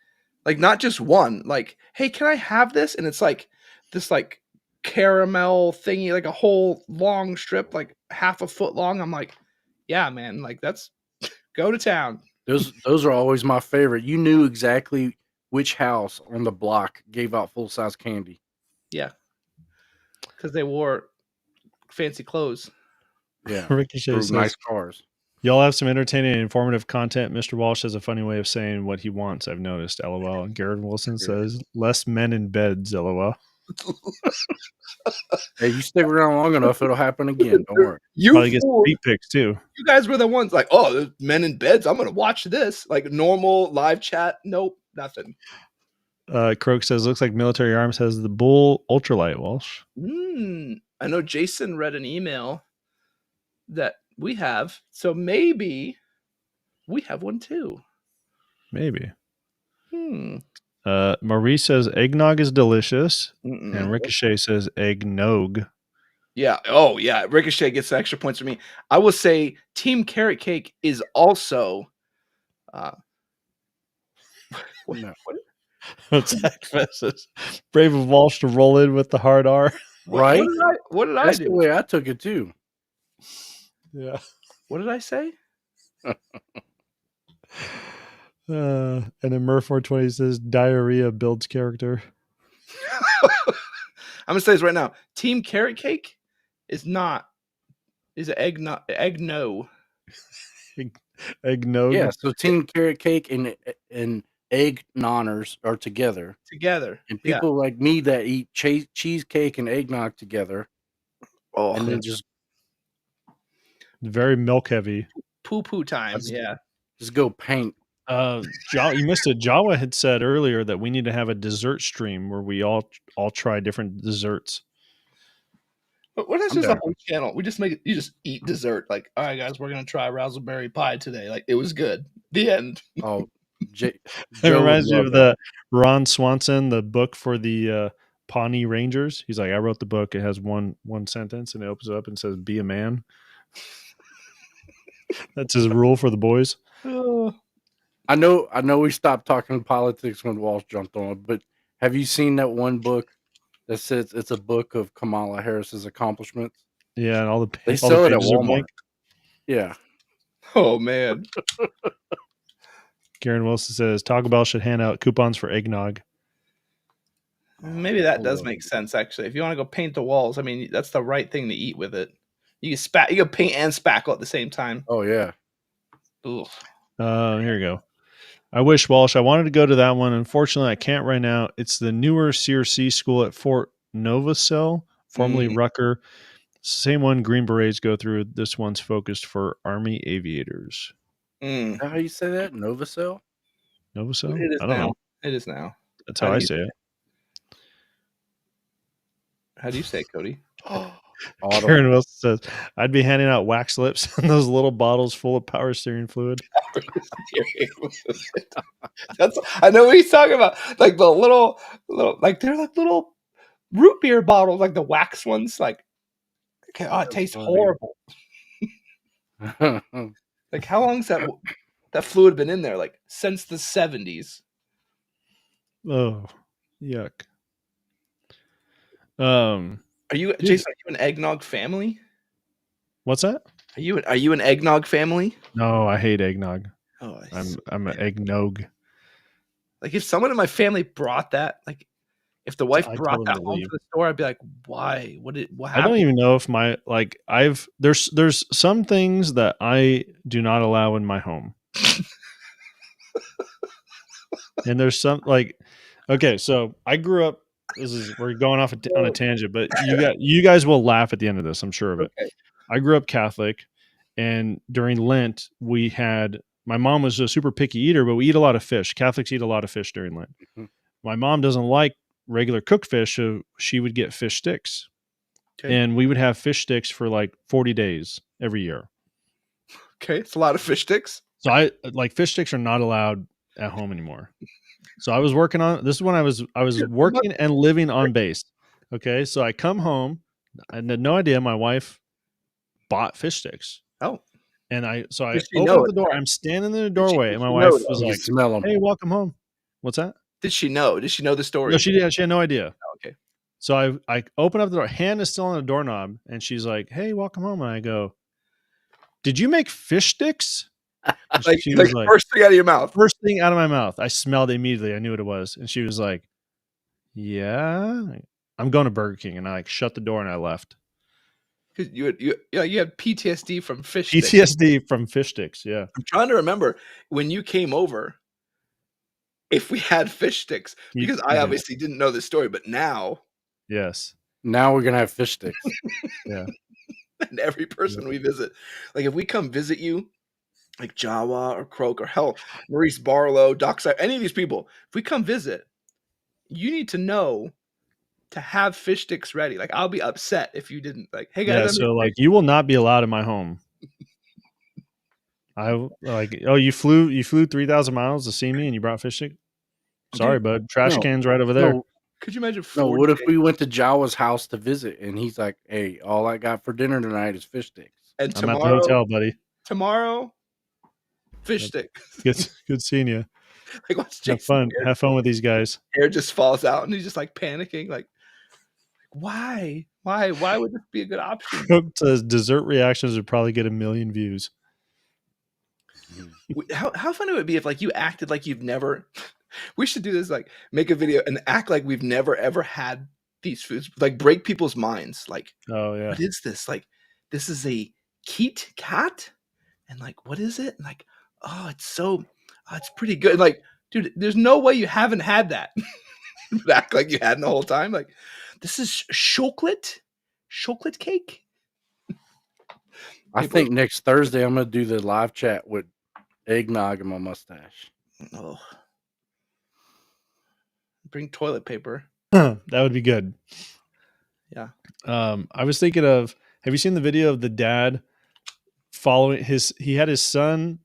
not just one. Like, hey, can I have this? And it's like this like caramel thingy, like a whole long strip, like half a foot long. I'm like, yeah, man, like that's go to town. Those are always my favorite. You knew exactly which house on the block gave out full size candy. Yeah, because they wore fancy clothes. Yeah, Ricochet drove says, nice cars. y'all have some entertaining and informative content. Mr. Walsh has a funny way of saying what he wants, I've noticed. LOL. And Garrett Wilson says, less men in beds. LOL. Hey, you stick around long enough, it'll happen again. Don't worry. You Probably gets fool. feet pics too. You guys were the ones like, oh, there's men in beds. I'm gonna watch this. Like normal live chat. Nope, nothing. Croak says, looks like Military Arms has the Bull Ultralight, Walsh. I know Jason read an email that we have, so maybe we have one too. Maybe. Hmm. Marie says, eggnog is delicious. Mm-mm. And Ricochet says, eggnog. Yeah. Oh, yeah. Ricochet gets extra points for me. I will say Team Carrot Cake is also. No. Zach says, brave of Walsh to roll in with the hard R. Right? What did I That's do? the way I took it too. Yeah. What did I say? And then Murph420 says, diarrhea builds character. I'm gonna say this right now. Team Carrot Cake is an egg no. Eggnog. Yeah, so Team Carrot Cake and Egg Nonners are together. And people like me that eat cheesecake and eggnog together. Oh, and then just very milk heavy. Poo time. Yeah. Just go paint. You missed it. Jawa had said earlier that we need to have a dessert stream where we all try different desserts. What is this a whole channel? We just make it. You just eat dessert. Like, all right, guys, we're gonna try raspberry pie today. Like, it was good. The end. Oh, it reminds me of the Ron Swanson, the book for the Pawnee Rangers. He's like, I wrote the book. It has one sentence, and it opens up and says, "Be a man." That's his rule for the boys. I know we stopped talking politics when Walsh jumped on, but have you seen that one book that says it's a book of Kamala Harris's accomplishments? Yeah, and they sell it at Walmart. Yeah. Oh man. Karen Wilson says Taco Bell should hand out coupons for eggnog. Maybe that does make sense. Actually, if you want to go paint the walls, I mean, that's the right thing to eat with it. You can paint and spackle at the same time. Oh yeah. Ooh. Here we go. I wish, Walsh, I wanted to go to that one. Unfortunately, I can't right now. It's the newer CRC school at Fort Novacell, formerly Rucker. Same one Green Berets go through. This one's focused for Army aviators. Is that how you say that? Novacell? Novacell? It is I don't now. know. It is now. That's how I say it. How do you say it, Cody? Karen Wilson says, I'd be handing out wax lips and those little bottles full of power steering fluid. I know what he's talking about. Like the little, like they're like little root beer bottles, like the wax ones. Like, okay, oh, it tastes horrible. Like, how long's that fluid been in there? Like, since the 70s. Oh, yuck. Are you, Jason? Are you an eggnog family? What's that? Are you an eggnog family? No, I hate eggnog. Oh, I'm an eggnog. Like, if someone in my family brought that, like, if the wife brought that home to the store, I'd be like, why? What happened? I don't even know if there's some things that I do not allow in my home. And there's some okay, so I grew up, we're going off on a tangent, but you guys will laugh at the end of this, I'm sure of it. Okay. I grew up Catholic, and during Lent my mom was a super picky eater, but we eat a lot of fish. Catholics eat a lot of fish during Lent. Mm-hmm. My mom doesn't like regular cooked fish, so she would get fish sticks. Okay. And we would have fish sticks for like 40 days every year. Okay, it's a lot of fish sticks. So fish sticks are not allowed at home anymore. So I was working on this is when I was working and living on base. Okay, so I come home, I had no idea my wife bought fish sticks. Oh. And I Did she open know up the it? door. I'm standing in the Did doorway, and my she wife know it? was You can like, smell them. "Hey, welcome home." What's that? Did she know? Did she know the story? No, she did. She had no idea. Oh, okay. So I open up the door. Hand is still on the doorknob, and she's like, "Hey, welcome home." And I go, "Did you make fish sticks?" And Like, she like was like, first thing out of your mouth. first thing out of my mouth. I smelled it immediately. I knew what it was. And she was like, "Yeah, I'm going to Burger King." And I like shut the door and I left. Because you had PTSD from fish sticks. PTSD from fish sticks. Yeah. I'm trying to remember when you came over if we had fish sticks, because I did. obviously didn't know this story, but now Yes. Now we're gonna have fish sticks. Yeah. and every person we visit, like if we come visit you, like Jawa or Croak or hell, Maurice Barlow, Dockside, any of these people, if we come visit, you need to know to have fish sticks ready. Like I'll be upset if you didn't. Like, hey guys, Yeah. I'm So like, you will not be allowed in my home. I like, oh, you flew 3,000 miles to see me and you brought fish stick? Sorry, Dude, bud. Trash no, can's right over there. No, could you imagine? no. 40 What if days? we went to Jawa's house to visit, and he's like, "Hey, all I got for dinner tonight is fish sticks." And I'm at the hotel, buddy. tomorrow, fish stick. Good seeing you. Like what's Have Jason? fun. Have fun with these guys. Hair just falls out and he's just like panicking. Like, why? Why would this be a good option? Cooked dessert reactions would probably get 1 million views. How fun it would be if like you acted like you've never. We should do this. Like make a video and act like we've never ever had these foods. Like break people's minds. Like, Oh yeah. what is this? Like, this is a Kit Kat, and like, what is it? And like, it's pretty good. And like, dude, there's no way you haven't had that. Act like you hadn't the whole time. Like, this is chocolate cake. I think next Thursday I'm gonna do the live chat with eggnog and my mustache. Oh, bring toilet paper. That would be good. Yeah. I was thinking of, have you seen the video of the dad following he had his son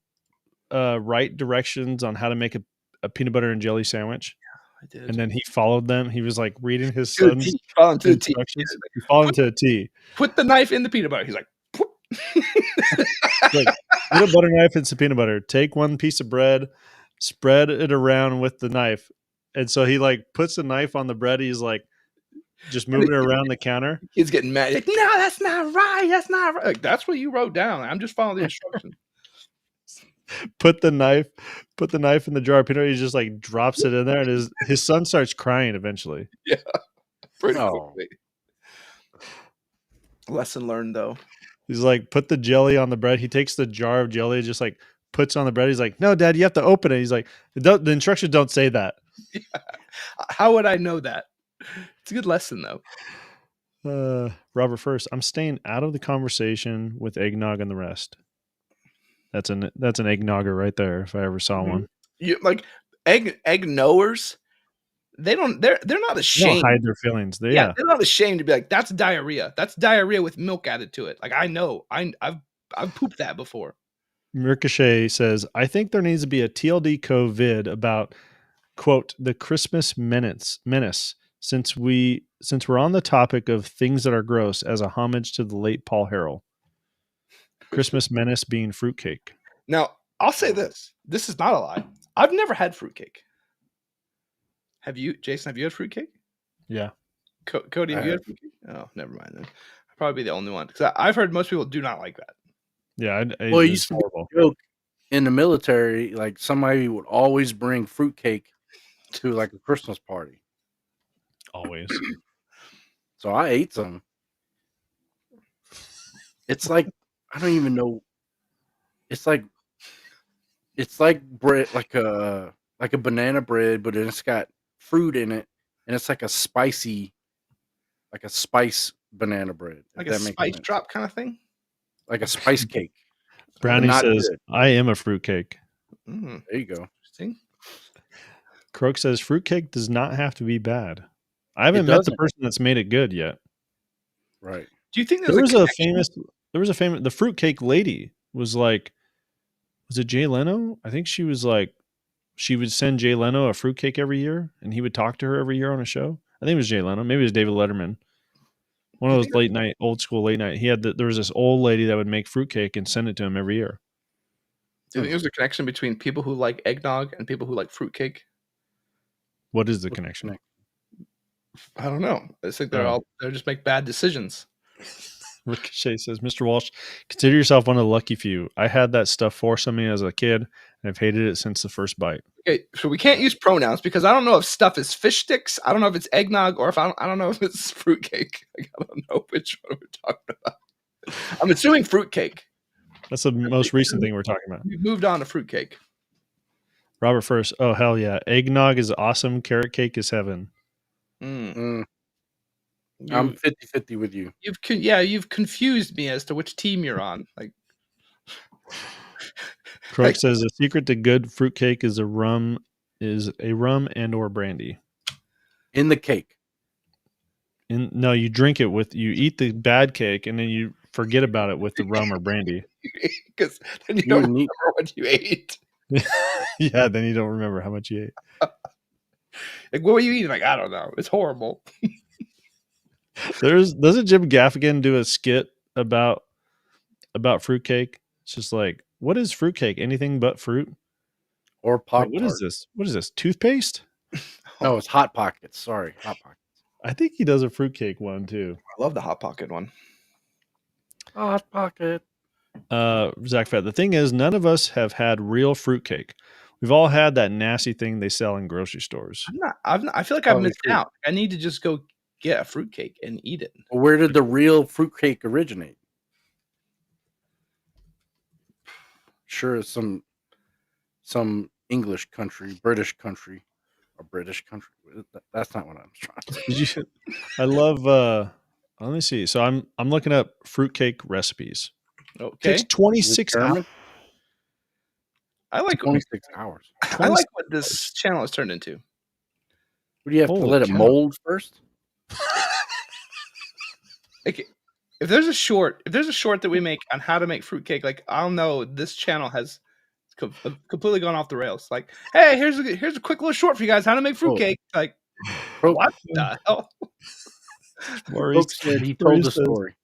write directions on how to make a peanut butter and jelly sandwich? I did. And then he followed them. He was like reading his To a son's T, following to a T. instructions. He followed him to a T. Put the knife in the peanut butter. He's like, Like, put a butter knife in some peanut butter. Take one piece of bread, spread it around with the knife. And so he like puts the knife on the bread. He's like just moving it around the counter. He's getting mad. He's like, no, that's not right. That's not right. Like, that's what you wrote down. I'm just following the instructions. Put the knife in the jar of peanut butter. He just like drops it in there, and his son starts crying eventually. Yeah. Pretty Oh. quickly. Lesson learned though. He's like, put the jelly on the bread. He takes the jar of jelly, just like puts on the bread. He's like, no, Dad, you have to open it. He's like, the instructions don't say that. Yeah. How would I know that? It's a good lesson though. Robert First, I'm staying out of the conversation with eggnog and the rest. That's an eggnogger right there. If I ever saw one. You like egg knowers. They're not They ashamed. don't hide their feelings. They're not ashamed to be like, that's diarrhea. That's diarrhea with milk added to it. Like I know. I've pooped that before. Ricochet says, I think there needs to be a TLD Co vid about, quote, the Christmas menace, since we're on the topic of things that are gross, as a homage to the late Paul Harrell. Christmas menace being fruitcake. Now, I'll say this. This is not a lie. I've never had fruitcake. Have you, Jason? Have you had fruitcake? Yeah. Cody, have you had fruitcake? Oh, never mind then. I'll probably be the only one because I've heard most people do not like that. Yeah. Well, it used to be a joke in the military. Like somebody would always bring fruitcake to like a Christmas party. Always. So I ate some. It's like, I don't even know. It's like bread, like a banana bread, but then it's got fruit in it, and it's like a spice banana bread. Like a spice drop kind of thing? Like a spice cake. Brownie says, good. I am a fruitcake. There you go. Interesting. Croak says, fruitcake does not have to be bad. I haven't met the person that's made it good yet. Right. Do you think there was a famous the fruitcake lady was like, was it Jay Leno? I think she was like, she would send Jay Leno a fruitcake every year and he would talk to her every year on a show. I think it was Jay Leno. Maybe it was David Letterman. One of those late night, old school late night. There was this old lady that would make fruitcake and send it to him every year. Do you think there's a connection between people who like eggnog and people who like fruitcake? What is the connection? I don't know. I think they just make bad decisions. Ricochet says, Mr. Walsh, consider yourself one of the lucky few. I had that stuff forced on me as a kid, and I've hated it since the first bite. Okay, so we can't use pronouns because I don't know if stuff is fish sticks. I don't know if it's eggnog, or if I don't know if it's fruitcake. Like, I don't know which one we're talking about. I'm assuming fruitcake. That's the most recent thing we're talking about. We've moved on to fruitcake. Robert First. Oh, hell yeah. Eggnog is awesome. Carrot cake is heaven. I'm 50-50 with you. You've confused me as to which team you're on. Like, Croak says the secret to good fruitcake is a rum and or brandy. In the cake. No, you drink it you eat the bad cake and then you forget about it with the rum or brandy. Because then you don't remember what you ate. Yeah, then you don't remember how much you ate. Like, what were you eating? Like, I don't know. It's horrible. Doesn't Jim Gaffigan do a skit about fruitcake? It's just like, what is fruitcake? Anything but fruit? Or Pop-Tart. What is this? What is this? Toothpaste? No, it's Hot Pockets. Sorry, Hot Pockets. I think he does a fruitcake one too. I love the Hot Pocket one. Hot Pocket. Zach Fett. The thing is, none of us have had real fruitcake. We've all had that nasty thing they sell in grocery stores. I feel like I've missed out. I need to just go get a fruitcake and eat it. Where did the real fruitcake originate? Sure, some English country, British country, or British country. That's not what I'm trying to say. I love. Let me see. So I'm looking up fruitcake recipes. Okay, it takes 26 hours. I like 26 hours. I like what this channel has turned into. What do you have to let it mold first? Like, if there's a short that we make on how to make fruitcake, like, I'll know this channel has completely gone off the rails. Like, hey, here's a quick little short for you guys how to make fruitcake. Like, what the hell? Maurice said he told the story.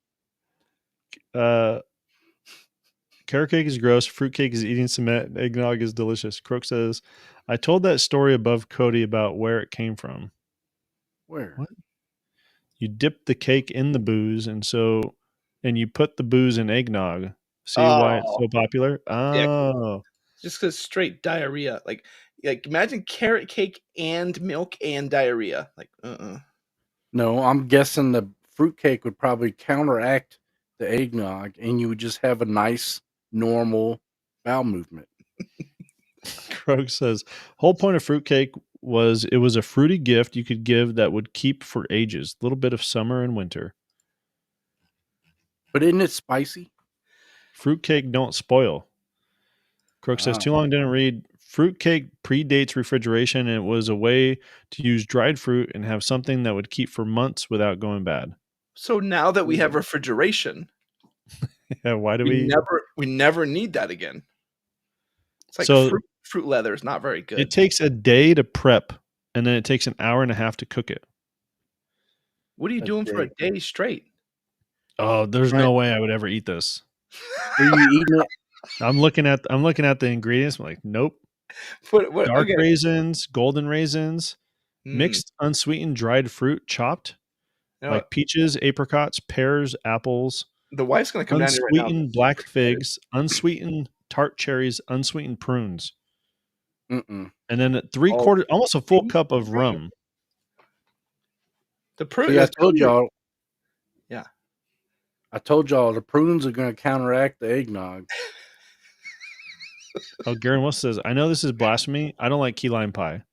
Carrot cake is gross. Fruitcake is eating cement. Eggnog is delicious. Croak says, I told that story above Cody about where it came from. Where? What? You dip the cake in the booze, and you put the booze in eggnog. See why it's so popular? Oh. Yeah, just because straight diarrhea. Like imagine carrot cake and milk and diarrhea. Like, No, I'm guessing the fruitcake would probably counteract the eggnog, and you would just have a nice, normal bowel movement. Croak says, whole point of fruitcake was it was a fruity gift you could give that would keep for ages. A little bit of summer and winter. But isn't it spicy? Fruitcake don't spoil. Croak says, too long didn't read. Fruitcake predates refrigeration, and it was a way to use dried fruit and have something that would keep for months without going bad. So now that we have refrigeration, yeah, why do we never need that again? It's like fruit leather is not very good. It takes a day to prep, and then it takes an hour and a half to cook it. What are you doing for a day straight? Oh, there's no way I would ever eat this. Are you eating it? I'm looking at the ingredients. I'm like, nope. Dark raisins, golden raisins, mixed unsweetened dried fruit, chopped, like peaches, apricots, pears, apples. The wife's gonna come down here right now. Unsweetened black figs, unsweetened tart cherries, unsweetened prunes, and then almost a full cup of rum. The prunes. I told y'all. Yeah, I told y'all the prunes are going to counteract the eggnog. Oh, Garen Wilson says, "I know this is blasphemy. I don't like key lime pie.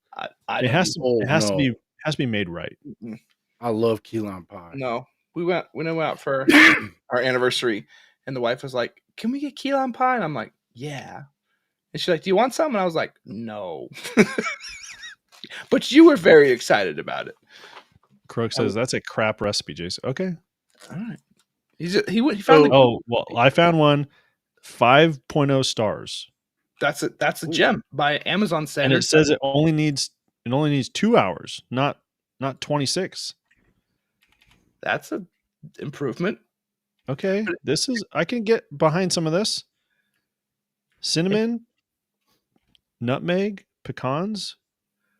It has to be made right." I love key lime pie. No, we went out for our anniversary, and the wife was like, "Can we get key lime pie?" And I'm like, "Yeah." And she's like, "Do you want some?" And I was like, "No." But you were very excited about it. Croak says, "That's a crap recipe, Jason." Okay, all right. He found. I found one. 5.0 stars. That's a gem by Amazon standards. And it says it only needs 2 hours, not 26. That's a Improvement. Okay, I can get behind some of this. Cinnamon, nutmeg, pecans,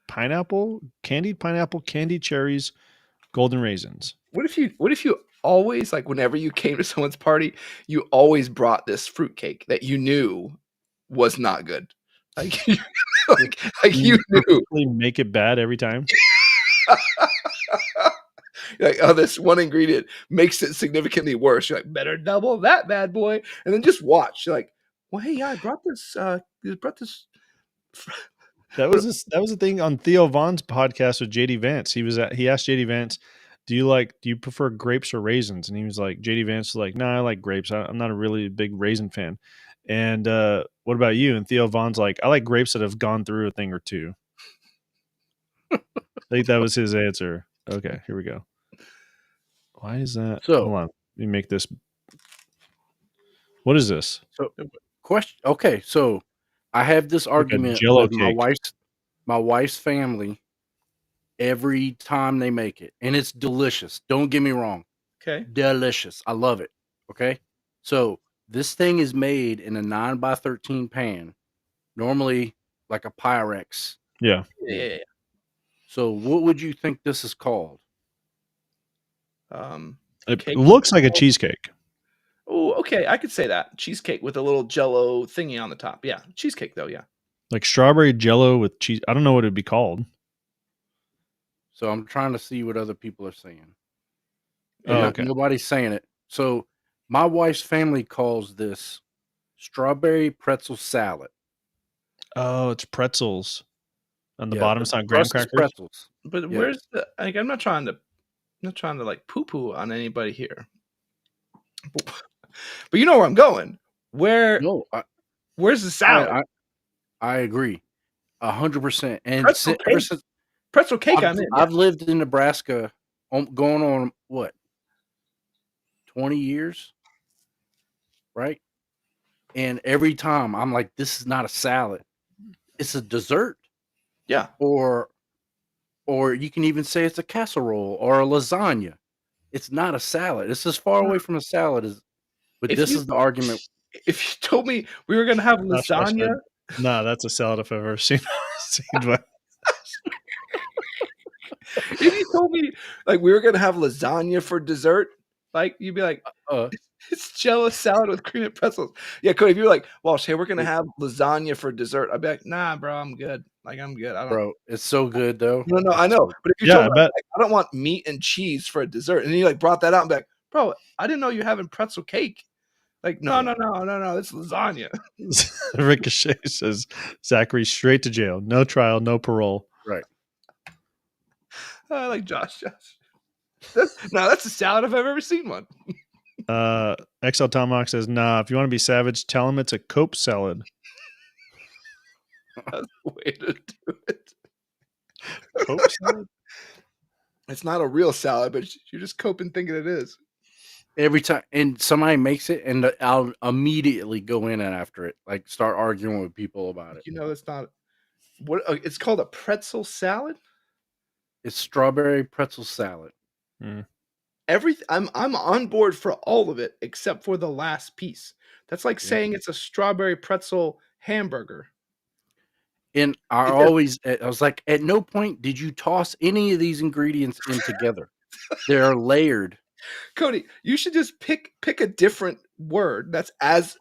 pineapple, candied cherries, golden raisins. What if you always, like, whenever you came to someone's party, you always brought this fruitcake that you knew was not good? Like, like you knew. Purposely make it bad every time. Like, oh, this one ingredient makes it significantly worse. You're like, better double that bad boy, and then just watch. You're like, well, hey, yeah, I brought this. That was the thing on Theo Vaughn's podcast with JD Vance. He asked JD Vance, do you prefer grapes or raisins? And he was like, JD Vance was like, no, I like grapes. I'm not a really big raisin fan. And what about you? And Theo Vaughn's like, I like grapes that have gone through a thing or two. I think that was his answer. Okay, here we go. Why is that? So, hold on. Let me make this. What is this? So, question. Okay, so I have this argument Jell-O with cake. my wife's family every time they make it, and it's delicious. Don't get me wrong. Okay. Delicious. I love it. Okay. So this thing is made in a 9x13 pan, normally like a Pyrex. Yeah. Yeah. So what would you think this is called? It looks like a cheesecake. Oh, okay. I could say that. Cheesecake with a little Jell-O thingy on the top. Yeah. Cheesecake, though. Yeah. Like strawberry Jell-O with cheese. I don't know what it'd be called. So I'm trying to see what other people are saying. Oh, okay. Nobody's saying it. So my wife's family calls this strawberry pretzel salad. Oh, it's pretzels. On the bottom, it's not graham crackers. Pretzels. But where's the? Like, I'm not trying to like poo-poo on anybody here. But you know where I'm going. Where's the salad? I agree, 100%. And pretzel cake. I've lived in Nebraska, going on what, 20 years, right? And every time I'm like, this is not a salad; it's a dessert. Yeah. Or you can even say it's a casserole or a lasagna. It's not a salad. It's as far away from a salad as. But this is the argument. If you told me we were going to have lasagna, nah, that's a salad if I've ever seen one. If you told me like we were going to have lasagna for dessert, like you'd be like, it's Jell-O salad with cream and pretzels. Yeah, Cody, if you're like, Walsh, hey, we're going to have lasagna for dessert, I'd be like, nah, bro, I'm good. Like, I'm good. Bro, it's so good though. No, I know. But if you told me, like, I don't want meat and cheese for a dessert, and then you like brought that out and be like, bro, I didn't know you're having pretzel cake. Like, no, it's lasagna. Ricochet says, Zachary straight to jail. No trial, no parole. Right. I like Josh. That's a salad if I've ever seen one. XL Tomahawk says, nah, if you want to be savage, tell him it's a cope salad. That's the way to do it. Cope salad? It's not a real salad, but you're just coping thinking it is. Every time, and somebody makes it, and I'll immediately go in and after it, like start arguing with people about it. You know, that's not what it's called. A pretzel salad. It's strawberry pretzel salad. I'm on board for all of it except for the last piece. That's like saying it's a strawberry pretzel hamburger. And I was like, at no point did you toss any of these ingredients in together. They're layered. Cody, you should just pick a different word that's as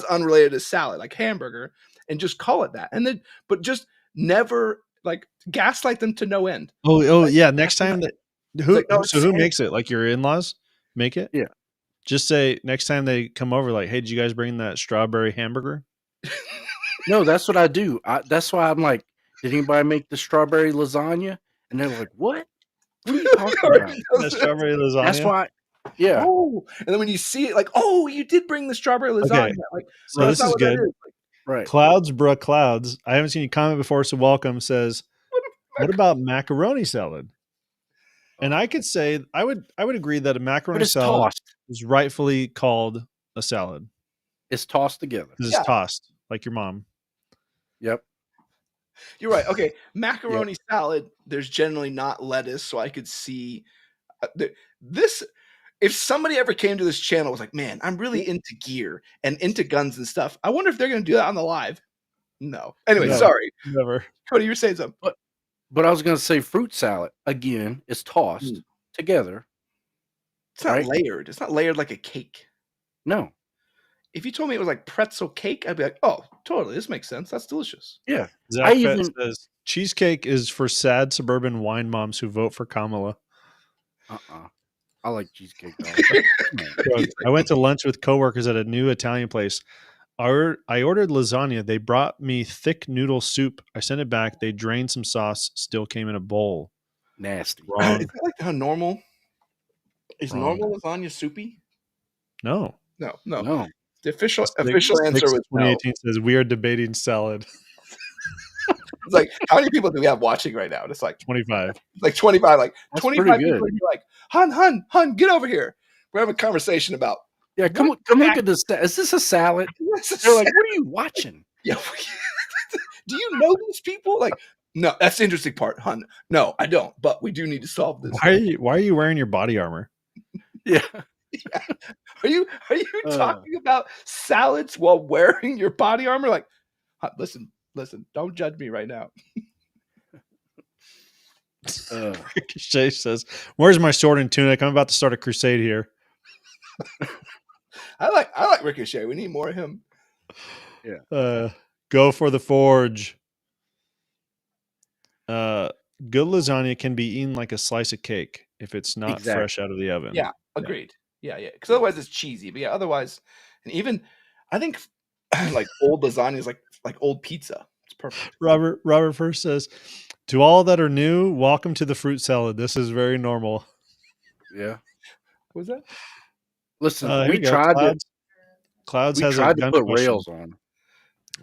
unrelated as salad, like hamburger, and just call it that. And then, but just never like gaslight them to no end. Oh yeah. Next time who makes it? Like your in-laws make it? Yeah. Just say next time they come over, like, hey, did you guys bring that strawberry hamburger? No, that's what I do. That's why I'm like, did anybody make the strawberry lasagna? And they're like, what? What are you talking about? The strawberry lasagna? That's why. Yeah. Oh, and then when you see it, like, oh, you did bring the strawberry lasagna. Okay. Like, so this is good. Right. Clouds, bruh, clouds. I haven't seen you comment before, so welcome. Says, what about macaroni salad? And I could say I would agree that a macaroni salad is rightfully called a salad. It's tossed together. Because it's tossed, like your mom. Yep. You're right. Okay, macaroni salad. There's generally not lettuce, so I could see this. if somebody ever came to this channel and was like, man, I'm really into gear and into guns and stuff, I wonder if they're going to do that on the live. No. Anyway, No, sorry. never. Cody, you were saying something. But I was going to say fruit salad, again, is tossed together. It's not Right? layered. It's not layered like a cake. No. If you told me it was like pretzel cake, I'd be like, oh, totally. This makes sense. That's delicious. Yeah. Zach Fett says cheesecake is for sad suburban wine moms who vote for Kamala. I like cheesecake though. I went to lunch with coworkers at a new Italian place. I ordered lasagna. They brought me thick noodle soup. I sent it back. They drained some sauce. Still came in a bowl. Nasty. Wrong. Is that like how normal? Is normal lasagna soupy? No. The official answer was 2018 says we are debating salad. It's like, how many people do we have watching right now? And it's like 25. Like 25. Like That's 25 pretty good. people. And you're like, hun, get over here. We're having a conversation about. Yeah, come look at this. Is this a salad? They're like, what are you watching? Yeah. Do you know these people? Like, no, that's the interesting part, hun. No, I don't. But we do need to solve this. Why are you wearing your body armor? Yeah. Are you talking about salads while wearing your body armor? Like, listen, don't judge me right now. Ricochet says, "Where's my sword and tunic? I'm about to start a crusade here." I like Ricochet. We need more of him. Yeah. Go for the forge. Good lasagna can be eaten like a slice of cake if it's not fresh out of the oven. Yeah, agreed. Yeah. Because otherwise it's cheesy. But yeah, otherwise, and even I think like old lasagna is like old pizza. It's perfect. Robert first says, "To all that are new, welcome to the fruit salad. This is very normal." Yeah. What was that? Listen, we tried to. Clouds We has tried a gun to put question. rails on.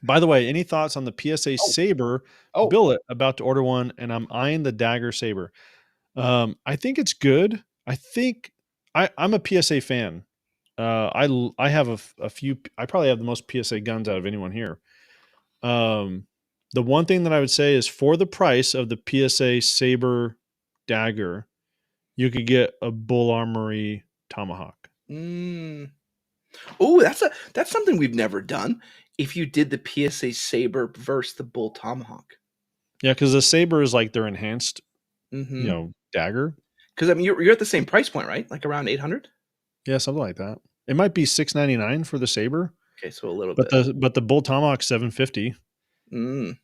By the way, any thoughts on the PSA Saber billet? About to order one, and I'm eyeing the Dagger Saber. I think it's good. I think I'm a PSA fan. I have a few. I probably have the most PSA guns out of anyone here. The one thing that I would say is for the price of the PSA Saber Dagger, you could get a Bull Armory Tomahawk. Oh, that's something we've never done. If you did the PSA Saber versus the Bull Tomahawk. Yeah, because the Saber is like their enhanced, dagger. Because I mean, you're at the same price point, right? Like around 800. Yeah, something like that. It might be $699 for the Saber. Okay, so a little bit. But the Bull Tomahawk $750. You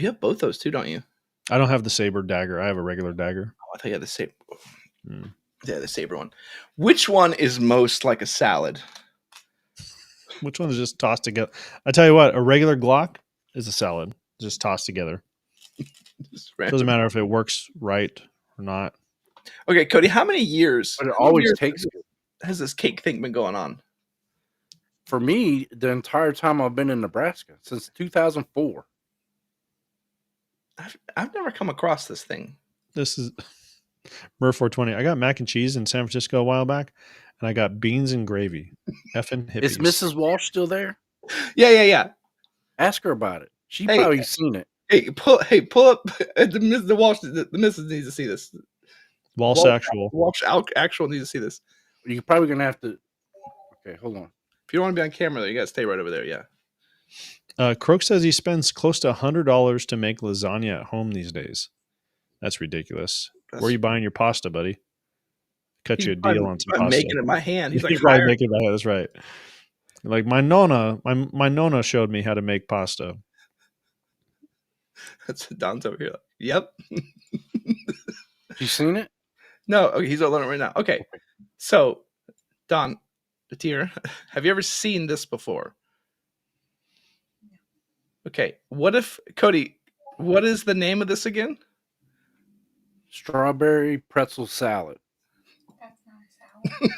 have both those too, don't you? I don't have the Saber dagger. I have a regular dagger. Oh, I thought you had the Saber. Yeah, the Saber one. Which one is most like a salad? Which one is just tossed together? I tell you what, a regular Glock is a salad, just tossed together. Doesn't matter if it works right or not. Okay, Cody, how many years? But it always takes. Has this cake thing been going on? For me, the entire time I've been in Nebraska, since 2004. I've never come across this thing. This is Murph 420. I got mac and cheese in San Francisco a while back, and I got beans and gravy. Effing hippies. Is Mrs. Walsh still there? Yeah. Ask her about it. She probably seen it. Hey, pull up the Walsh. The missus needs to see this. Walsh actual needs to see this. You're probably gonna have to. Okay, hold on. If you don't want to be on camera, though, you gotta stay right over there. Yeah. Croak says he spends close to $100 to make lasagna at home these days. That's ridiculous. Where are you buying your pasta, buddy? Cut you a deal on some pasta. I'm making it in my hand. He's like, probably making it in my hand. That's right. Like my nonna showed me how to make pasta. That's Don's over here. Like, yep. You seen it? No. Okay, he's learning right now. Okay. So, Don, the tier, have you ever seen this before? Okay. Cody, what is the name of this again? Strawberry pretzel salad. That's not a salad.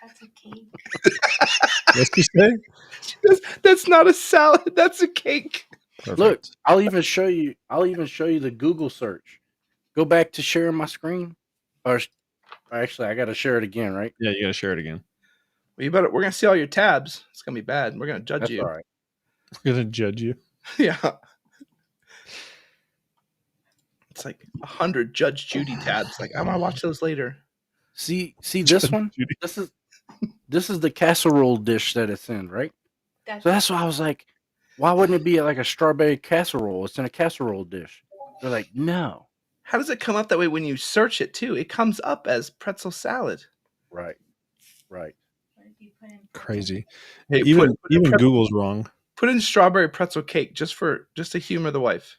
That's a cake. What's she say? That's not a salad. That's a cake. Perfect. Look, I'll even show you the Google search. Go back to sharing my screen. Or actually, I got to share it again, right? Yeah, you got to share it again. Well, we're going to see all your tabs. It's going to be bad. We're going to judge you. All right. We're going to judge you. Yeah. It's like 100 Judge Judy tabs. Like, I want to watch those later. See this one. Judy. This is the casserole dish that it's in, right? That's So that's why I was like, why wouldn't it be like a strawberry casserole? It's in a casserole dish. They're like, no. How does it come up that way when you search it too? It comes up as pretzel salad. Right. what if you put in Crazy. Hey, Even put Google's wrong. put in strawberry pretzel cake just to humor the wife.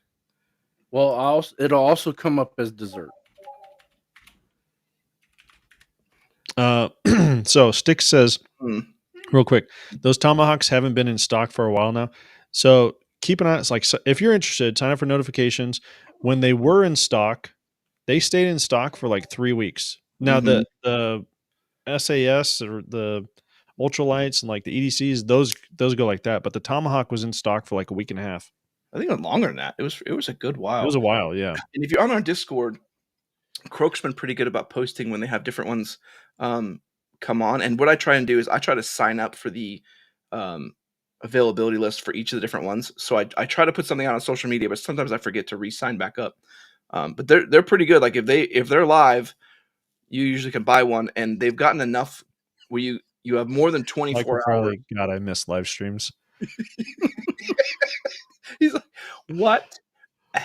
Well, it'll also come up as dessert. So Stick says, Hmm. real quick, those tomahawks haven't been in stock for a while now. So keep an eye. It's like, so if you're interested, sign up for notifications. When they were in stock, they stayed in stock for like 3 weeks. Now the SAS or the ultralights and like the EDCs, those go like that. But the tomahawk was in stock for like a week and a half. I think even longer than that. It was a good while. It was a while, yeah. And if you're on our Discord, Croak's been pretty good about posting when they have different ones come on. And what I try and do is I try to sign up for the availability list for each of the different ones. So I try to put something out on social media, but sometimes I forget to re-sign back up. But they're pretty good. Like if they're live, you usually can buy one, and they've gotten enough where you have more than 24 hours. God, I miss live streams. He's like, what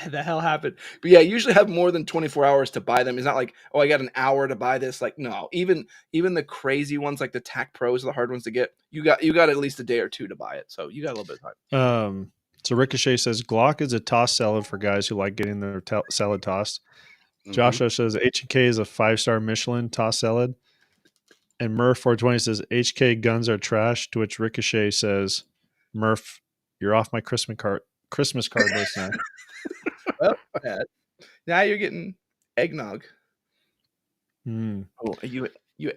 the hell happened? But yeah, you usually have more than 24 hours to buy them. It's not like, oh, I got an hour to buy this. Like, no, even the crazy ones like the TAC Pros are the hard ones to get. You got at least a day or two to buy it. So you got a little bit of time. So Ricochet says Glock is a toss salad for guys who like getting their salad tossed. Joshua says HK is a 5-star Michelin toss salad. And Murph 420 says HK guns are trash, to which Ricochet says, Murph, you're off my Christmas card list now. Well, now you're getting eggnog. Mm. Oh, you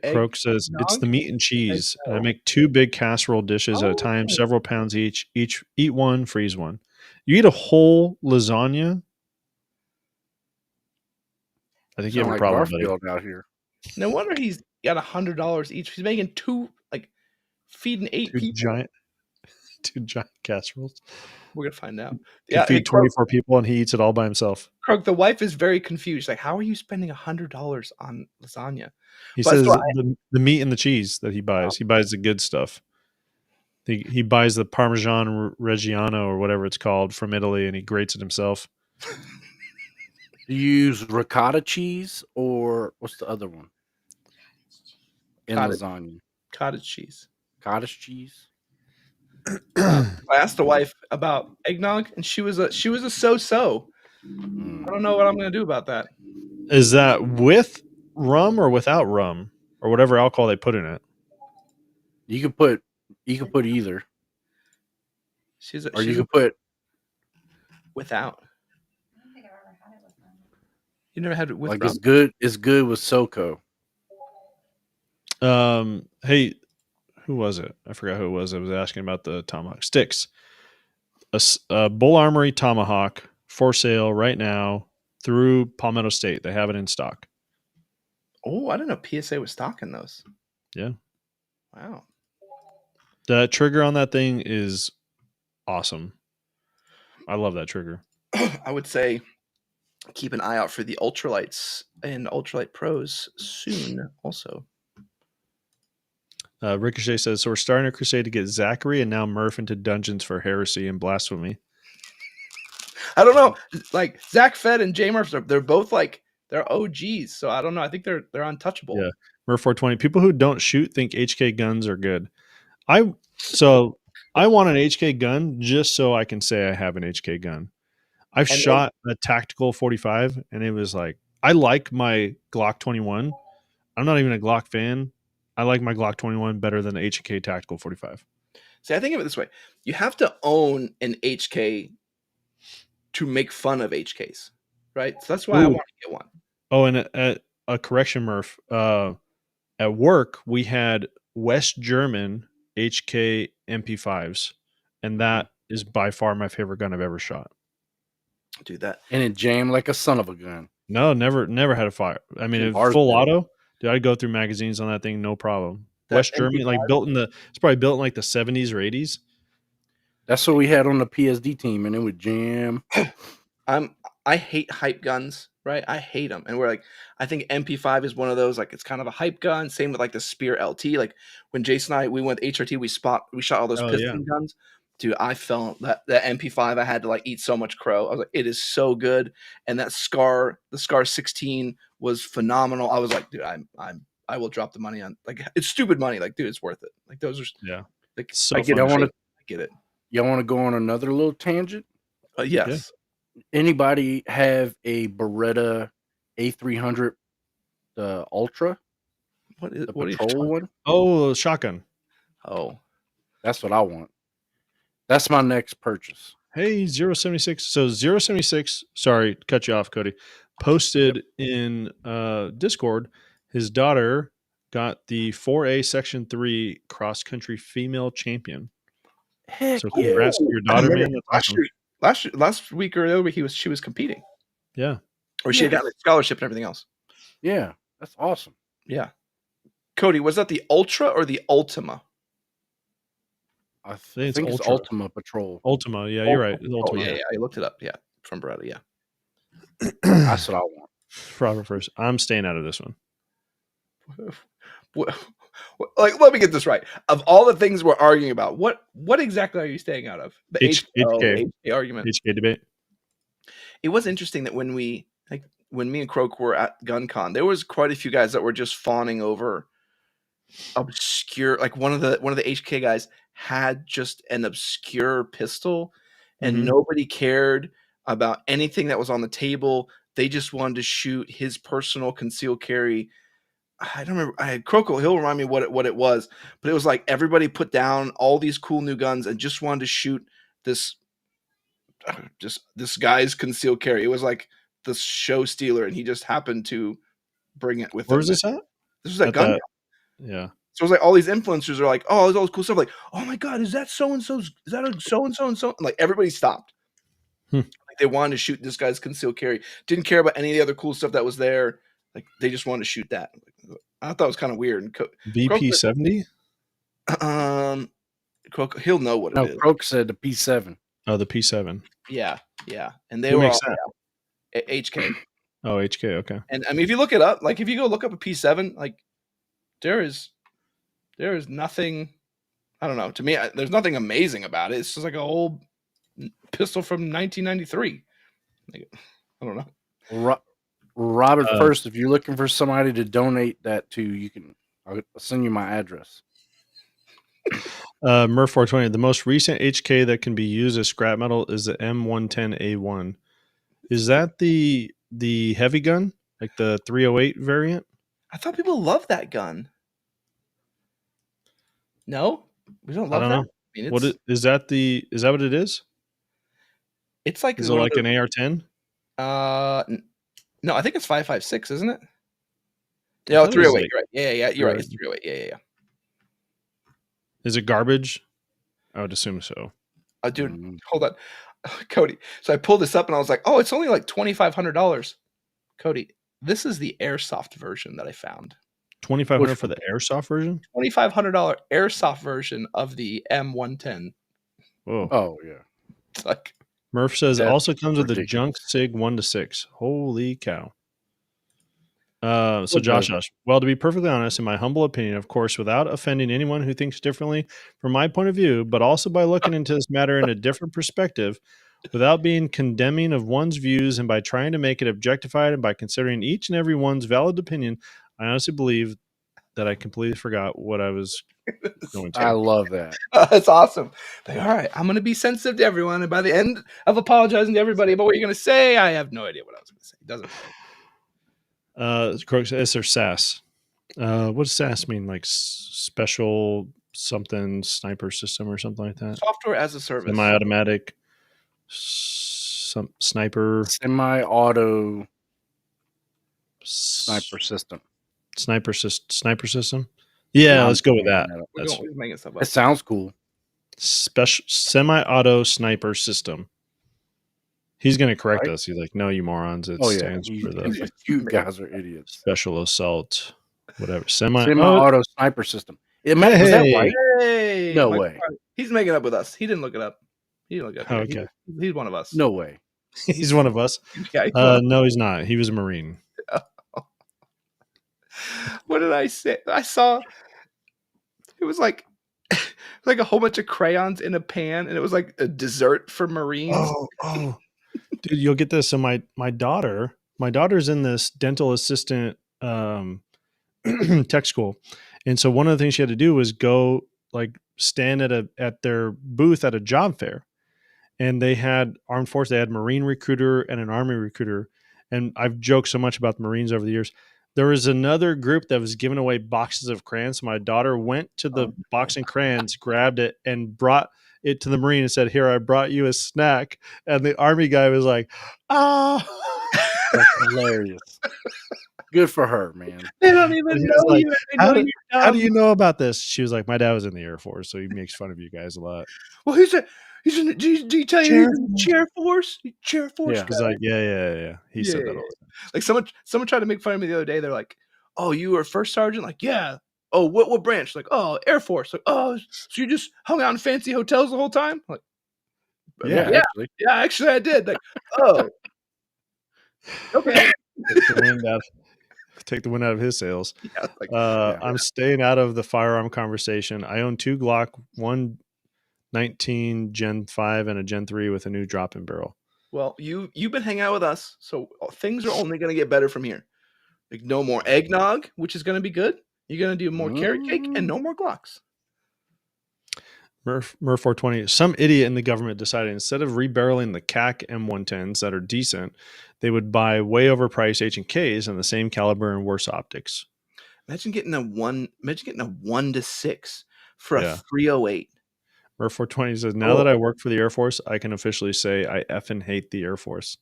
egg? Croak says it's the meat and cheese. And I make 2 big casserole dishes at a time, several pounds each. Eat one, freeze one. You eat a whole lasagna? I think you have a problem, buddy. Out here. No wonder he's got $100 each. He's making 2, like, feeding 8 people. 2 giant casseroles. We're gonna find out. Yeah, feed 24 people, and he eats it all by himself. Croak, the wife is very confused. Like, how are you spending $100 on lasagna? He says the meat and the cheese that he buys. He buys the good stuff. He buys the Parmesan Reggiano or whatever it's called from Italy, and he grates it himself. Do you use ricotta cheese or what's the other one? Lasagna. Cottage cheese. Cottage cheese. I asked the wife about eggnog, and she was a so-so. I don't know what I'm going to do about that. Is that with rum or without rum or whatever alcohol they put in it? You could put either. You could put without. I don't think I've ever had it with them. You never had it with like rum? it's good with SoCo. Hey, who was it? I forgot who it was. I was asking about the tomahawk sticks. A Bull Armory tomahawk for sale right now through Palmetto State. They have it in stock. Oh, I didn't know PSA was stocking those. Yeah. Wow. The trigger on that thing is awesome. I love that trigger. I would say keep an eye out for the ultralights and ultralight pros soon also. Ricochet says, so we're starting a crusade to get Zachary and now Murph into dungeons for heresy and blasphemy. I don't know. Like Zach Fed and J Murph, they're both like they're OGs. So I don't know. I think they're untouchable. Yeah. Murph 420. People who don't shoot think HK guns are good. I want an HK gun just so I can say I have an HK gun. I've shot a tactical 45 and it was like, I like my Glock 21. I'm not even a Glock fan. I like my Glock 21 better than the HK Tactical 45. See, I think of it this way. You have to own an HK to make fun of HKs, right? So that's why I want to get one. Oh, and a correction, Murph. At work, we had West German HK MP5s, and that is by far my favorite gun I've ever shot. Do that. And it jammed like a son of a gun. No, never had a fire. I mean, full auto. Dude, I'd go through magazines on that thing, no problem. West Germany, like it's probably built in like the 70s or 80s. That's what we had on the PSD team, and it would jam. I hate hype guns, right? right? I hate them. And we're like, I think MP5 is one of those, like, it's kind of a hype gun. Same with like the Spear LT. Like when Jason and we went with HRT, we shot all those Oh, piston guns. Dude, I felt that MP5, I had to like eat so much crow. I was like, it is so good. And that the Scar 16 was phenomenal. I was like, dude, I will drop the money on, like, it's stupid money. Like, dude, it's worth it. Like those are like, So I get fun. it. I get it. Y'all want to go on another little tangent? Yes. Anybody have a Beretta A300, the Ultra, What is the what are you patrol talking? one? Oh, shotgun. Oh, That's what I want. That's my next purchase. Hey, 076. So 076, sorry, to cut you off, Cody, posted in Discord, his daughter got the 4A Section 3 cross-country female champion. Heck So yeah. congrats to your daughter, man. That's awesome. last week or the other week, she was competing, Yeah. or she had gotten a scholarship and everything else. Yeah, that's awesome. Yeah. Cody, was that the Ultra or the Ultima? I think think it's it's Ultra. Ultima Patrol. Ultima. Yeah, you're right. It's Oh, Ultima. yeah, I looked it up. Yeah, from Beretta. Yeah. That's what I want. Robert first. I'm staying out of this one. Like, let me get this right. Of all the things we're arguing about, what exactly are you staying out of? The HK. HK argument. HK debate. It was interesting that when me and Croak were at GunCon, there was quite a few guys that were just fawning over obscure, like one of the HK guys had just an obscure pistol, and nobody cared about anything that was on the table. They just wanted to shoot his personal concealed carry. I don't remember. Croco, he'll remind me what it was, but it was like everybody put down all these cool new guns and just wanted to shoot this guy's concealed carry. It was like the show stealer, and he just happened to bring it with him. Where was this at? This was at GunCon. Yeah. So it was like all these influencers are like, oh, there's all this cool stuff. Like, oh my God, is that so and so's? Is that a so and so and so? Like everybody stopped. Like they wanted to shoot this guy's concealed carry. Didn't care about any of the other cool stuff that was there. Like they just wanted to shoot that. I thought it was kind of weird. And VP70? He'll know what it is. Croak said the P7. Oh, the P7. Yeah. And they Who were makes all that? HK. Oh, HK. Okay. And I mean, if you look it up, like if you go look up a P7, like there is nothing. I don't know. To me, there's nothing amazing about it. It's just like an old pistol from 1993. Like, I don't know. Robert first, if you're looking for somebody to donate that to, I'll send you my address. Murph 420. The most recent HK that can be used as scrap metal is the M110A1. Is that the heavy gun, like the 308 variant? I thought people loved that gun. No, we don't love that. Know. I mean, Is that what it is? It's like, is it like an AR-10? No, I think it's 5.56, isn't it? No, 308. Right? Yeah. You're right. It's 308. Yeah. Is it garbage? I would assume so. Dude, hold on, Cody. So I pulled this up and I was like, oh, it's only like $2,500. Cody, this is the airsoft version that I found. $2,500 for the airsoft version? $2,500 airsoft version of the M110. Whoa. Oh yeah. It's like Murph says it also comes ridiculous. with the Junk Sig 1-6. Holy cow. So Josh, well, to be perfectly honest, in my humble opinion, of course, without offending anyone who thinks differently from my point of view, but also by looking into this matter in a different perspective, without being condemning of one's views and by trying to make it objectified and by considering each and every one's valid opinion, I honestly believe that I completely forgot what I was going to. I love that. That's awesome. Like, all right, I'm going to be sensitive to everyone. And by the end of apologizing to everybody about what you're going to say, I have no idea what I was going to say. It doesn't matter. Is there SAS? What does SAS mean? Like special something sniper system or something like that? Software as a service. Semi-automatic sniper. Semi-auto sniper system. Sniper system. Yeah, let's go with that. We're making stuff up. It sounds cool. Special semi-auto sniper system. He's going to correct us. He's like, no, you morons. It stands for the... You guys are idiots. Special assault, whatever. Semi-auto sniper system. Was that right? Hey, no way. He's making up with us. He didn't look it up. Okay. He's one of us. No way. He's one of us. Yeah, he's one of- No, he's not. He was a Marine. What did I say? I saw it was like like a whole bunch of crayons in a pan, and it was like a dessert for Marines. Oh, dude, you'll get this. So my daughter's in this dental assistant tech school, and so one of the things she had to do was go like stand at their booth at a job fair, and they had armed force. They had Marine recruiter and an Army recruiter, and I've joked so much about the Marines over the years. There was another group that was giving away boxes of crayons. So my daughter went to the box and crayons, grabbed it, and brought it to the Marine and said, "Here, I brought you a snack." And the Army guy was like, "Ah." That's hilarious. Good for her, man. They don't even He know was like, you. They know you're How do dumb. you know about this? She was like, "My dad was in the Air Force, so he makes fun of you guys a lot." Well, he's in. Do you tell you he's in the chair force? Chair force. Yeah. guy. He's like, yeah. He said that all the time. Like someone tried to make fun of me the other day. They're like, "Oh, you were first sergeant?" Like, yeah. Oh, what branch? Like, oh, Air Force. Like, oh, so you just hung out in fancy hotels the whole time? Like, Yeah, yeah, actually. yeah, actually, I did. Like, oh, okay. Take the wind out of his sails. Yeah, like, I'm staying out of the firearm conversation. I own 2 Glock 119 Gen 5 and a Gen 3 with a new drop-in barrel. well, you've been hanging out with us, so things are only going to get better from here. Like, no more eggnog, which is going to be good. You're going to do more carrot cake and no more Glocks. Murph 420. Some idiot in the government decided instead of rebarreling the CAC M110s that are decent, they would buy way overpriced H&Ks and the same caliber and worse optics. Imagine getting a 1-6 for a Yeah. 308. Murph 420 says, now that I work for the Air Force, I can officially say I effing hate the Air Force.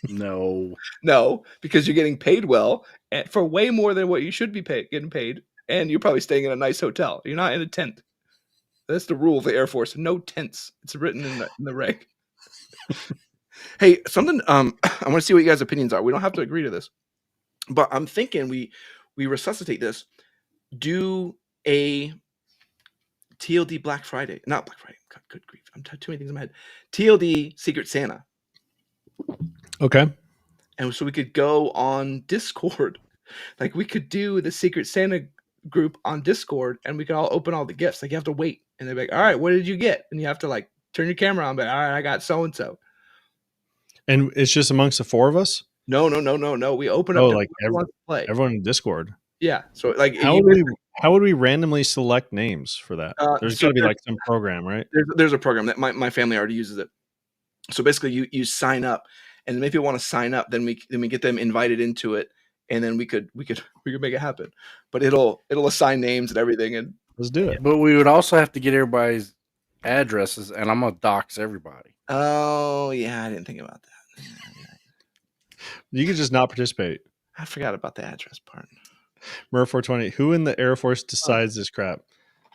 No. No, because you're getting paid well and for way more than what you should be getting paid, and you're probably staying in a nice hotel. You're not in a tent. That's the rule of the Air Force. No tents. It's written in the reg. Hey, something. I want to see what you guys' opinions are. We don't have to agree to this, but I'm thinking we resuscitate this. Do a TLD Black Friday, not Black Friday. God, good grief! I'm too many things in my head. TLD Secret Santa. Okay. And so we could go on Discord. Like we could do the Secret Santa group on Discord and we could all open all the gifts. Like you have to wait. And they're like, all right, what did you get? And you have to like turn your camera on, but all right, I got so-and-so. And it's just amongst the 4 of us? No. We open up to like wants to play. Everyone in Discord. Yeah. So like how would we randomly select names for that? There's got to be like some program, right? There's a program that my family already uses it. So basically you sign up, and if you want to sign up, then we get them invited into it, and then we could make it happen. But it'll assign names and everything, and let's do it. But we would also have to get everybody's addresses, and I'm gonna dox everybody. Oh yeah, I didn't think about that. You could just not participate. I forgot about the address part. Murph 420. Who in the Air Force decides this crap?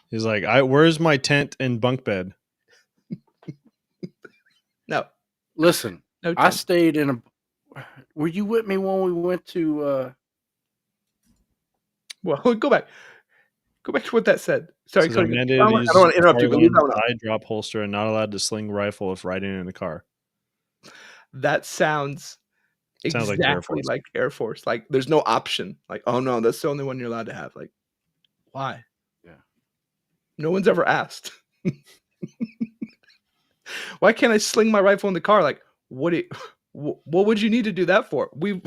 He's like, where's my tent and bunk bed? No. Listen, No I stayed in a. Were you with me when we went to? Well, go back to what that said. Sorry, I don't want to interrupt you, but leave that one out. Side drop holster and not allowed to sling rifle if riding in a car. That sounds exactly like Air Force. Like there's no option. Like, oh no, that's the only one you're allowed to have. Like, why? Yeah. No one's ever asked. Why can't I sling my rifle in the car? Like, what would you need to do that for? We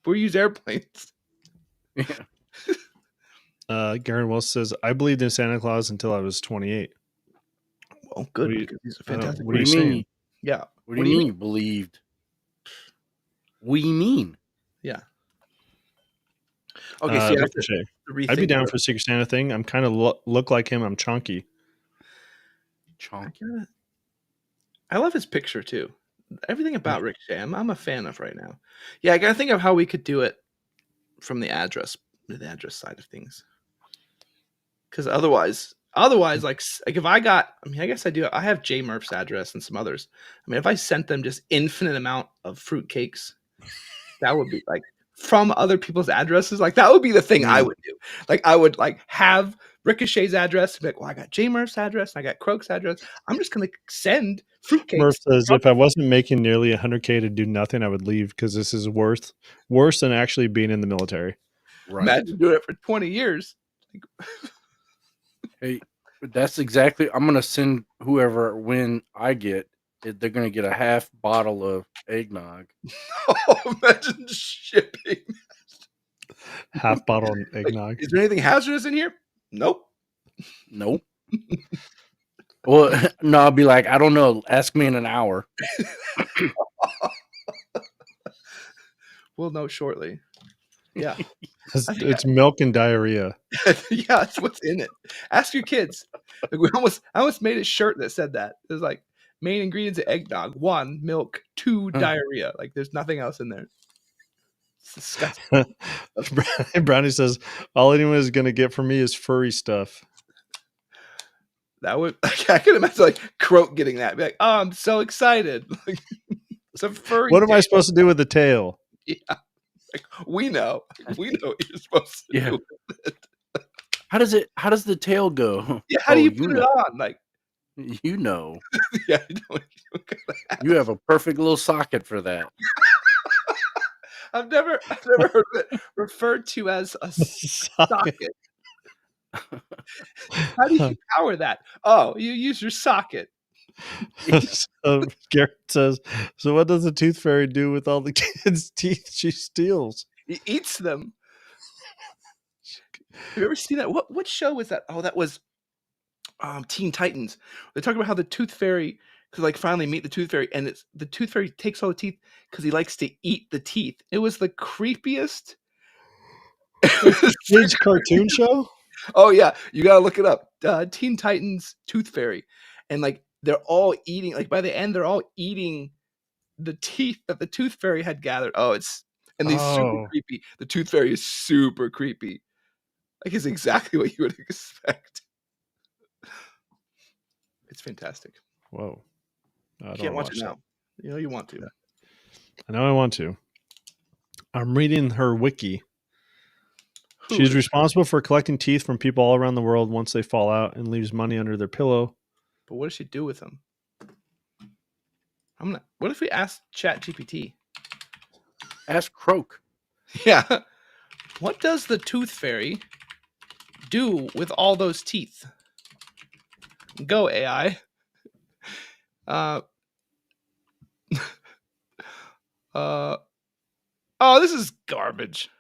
use airplanes. Yeah. Garen Wells says, I believed in Santa Claus until I was 28. Well, good, because he's a fantastic. What do you mean? Yeah. What do you mean you believed? What do you mean? Yeah. Okay, so I'd be down for a Secret Santa thing. I'm kind of look like him. I'm chunky. I love his picture too. Everything about Ricochet, I'm a fan of right now. Yeah, I gotta think of how we could do it from the address side of things. Because otherwise, like if I got, I mean, I guess I do. I have J Murph's address and some others. I mean, if I sent them just infinite amount of fruit cakes, that would be like from other people's addresses. Like that would be the thing I would do. Like I would like have Ricochet's address. Be like, well, I got J Murph's address. And I got Croak's address. I'm just gonna send fruitcakes. Murph says, if I wasn't making nearly $100K to do nothing, I would leave because this is worse than actually being in the military. Right. Imagine doing it for 20 years. Hey, that's exactly. I'm gonna send whoever when I get it. They're gonna get a half bottle of eggnog. Oh, imagine shipping. Half bottle of eggnog. Is there anything hazardous in here? Nope. Nope. Well, no, I'll be like, I don't know. Ask me in an hour. We'll know shortly. Yeah. It's milk and diarrhea. Yeah, that's what's in it. Ask your kids. Like, I almost made a shirt that said that. It was like main ingredients of eggnog: 1, milk; 2, diarrhea. Like there's nothing else in there. It's disgusting. Brownie says, all anyone is going to get from me is furry stuff. That would I can imagine like Croak getting that. Be like, oh, I'm so excited. Like, it's a furry. What am I supposed to do with the tail? Yeah. Like, we know what you're supposed to do with it. How does the tail go? Yeah, how do you put it on? Like, you know. Yeah, you have a perfect little socket for that. I've never heard of it referred to as a socket. How do you power that? Oh, you use your socket. So Garrett says, so what does the tooth fairy do with all the kids' teeth she steals? He eats them. Have you ever seen that? What show was that? Oh, that was Teen Titans. They talk about how the tooth fairy could like finally meet the tooth fairy, and it's the tooth fairy takes all the teeth because he likes to eat the teeth. It was the creepiest kids cartoon show. Oh yeah, you gotta look it up. Teen Titans Tooth Fairy, and like they're all eating. Like by the end, they're all eating the teeth that the Tooth Fairy had gathered. Oh, it's super creepy. The Tooth Fairy is super creepy. Like it's exactly what you would expect. It's fantastic. Whoa! I can't watch it now. You know you want to. I know I want to. I'm reading her wiki. She's responsible for collecting teeth from people all around the world once they fall out and leaves money under their pillow. But what does she do with them? What if we ask ChatGPT? Ask Croak. Yeah. What does the Tooth Fairy do with all those teeth? Go AI. Oh, this is garbage.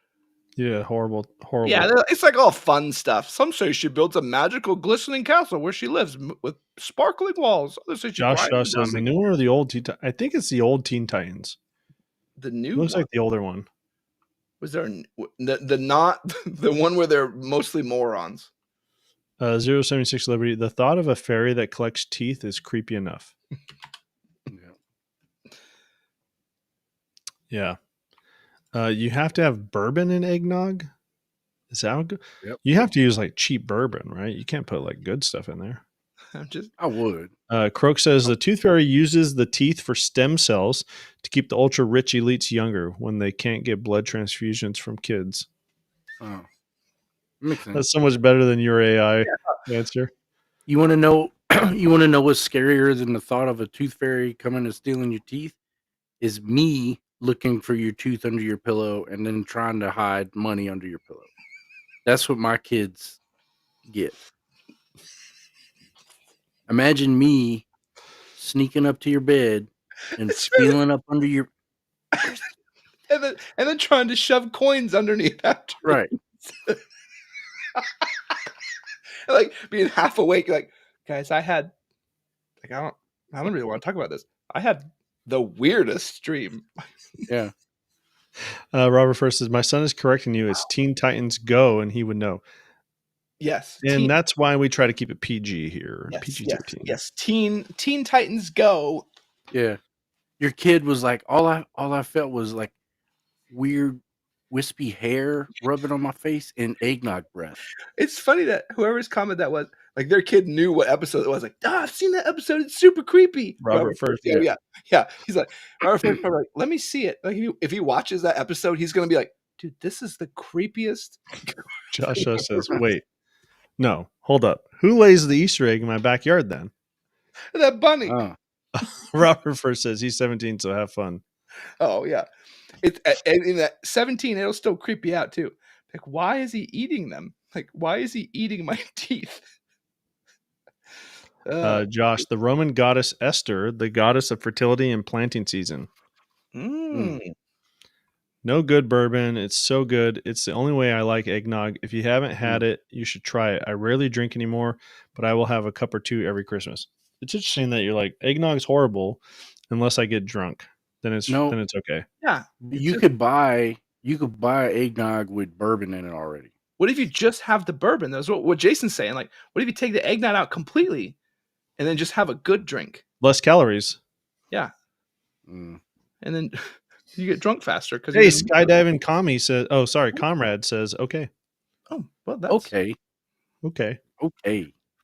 Yeah, horrible. Yeah, it's like all fun stuff. Some say she builds a magical, glistening castle where she lives with sparkling walls. Others say she Josh says the new one or the old Teen Titans? I think it's the old Teen Titans. The new looks like the older one. Was there the not the one where they're mostly morons? 076 Liberty. The thought of a fairy that collects teeth is creepy enough. Yeah. You have to have bourbon in eggnog. Is that good? Yep. You have to use like cheap bourbon, right? You can't put like good stuff in there. I would. Croak says the tooth fairy uses the teeth for stem cells to keep the ultra rich elites younger when they can't get blood transfusions from kids. Oh, that's so much better than your AI answer. You want to know? You want to know what's scarier than the thought of a tooth fairy coming and stealing your teeth? Is me looking for your tooth under your pillow and then trying to hide money under your pillow. That's what my kids get. Imagine me sneaking up to your bed and feeling up under your and then trying to shove coins underneath after. Right. Like being half awake, like, guys, I don't really want to talk about this. I had the weirdest dream. Yeah. Robert First says, my son is correcting you. It's Teen Titans Go, and he would know. Yes. And that's why we try to keep it PG here. Yes, PG-13. Yes. Teen Titans Go. Yeah. Your kid was like, all I felt was like weird wispy hair rubbing on my face and eggnog breath. It's funny that whoever's comment that was, like their kid knew what episode it was. Like, I've seen that episode. It's super creepy. Robert First. Yeah. He's like, Robert First, like, let me see it. Like, if he watches that episode, he's gonna be like, dude, this is the creepiest. Josh says, wait, no, Hold up. Who lays the Easter egg in my backyard then? That bunny. Oh, Robert first says he's 17, so have fun. Oh yeah, it's in that 17. It'll still creep you out too. Like, why is he eating them? Like, why is he eating my teeth? Josh, the Roman goddess Esther, the goddess of fertility and planting season. mm. No good bourbon. It's so good. It's the only way I like eggnog. If you haven't had it, you should try it. I rarely drink anymore, but I will have a cup or two every Christmas. It's interesting that you're like, eggnog's horrible unless I get drunk. Then it's okay. Yeah, you could buy eggnog with bourbon in it already. what if you just have the bourbon? That's what Jason's saying. Like, what if you take the eggnog out completely and then just have a good drink? Less calories. Yeah, Mm. and then you get drunk faster because Hey, skydiving comrade says, okay. Oh, well, that's Okay.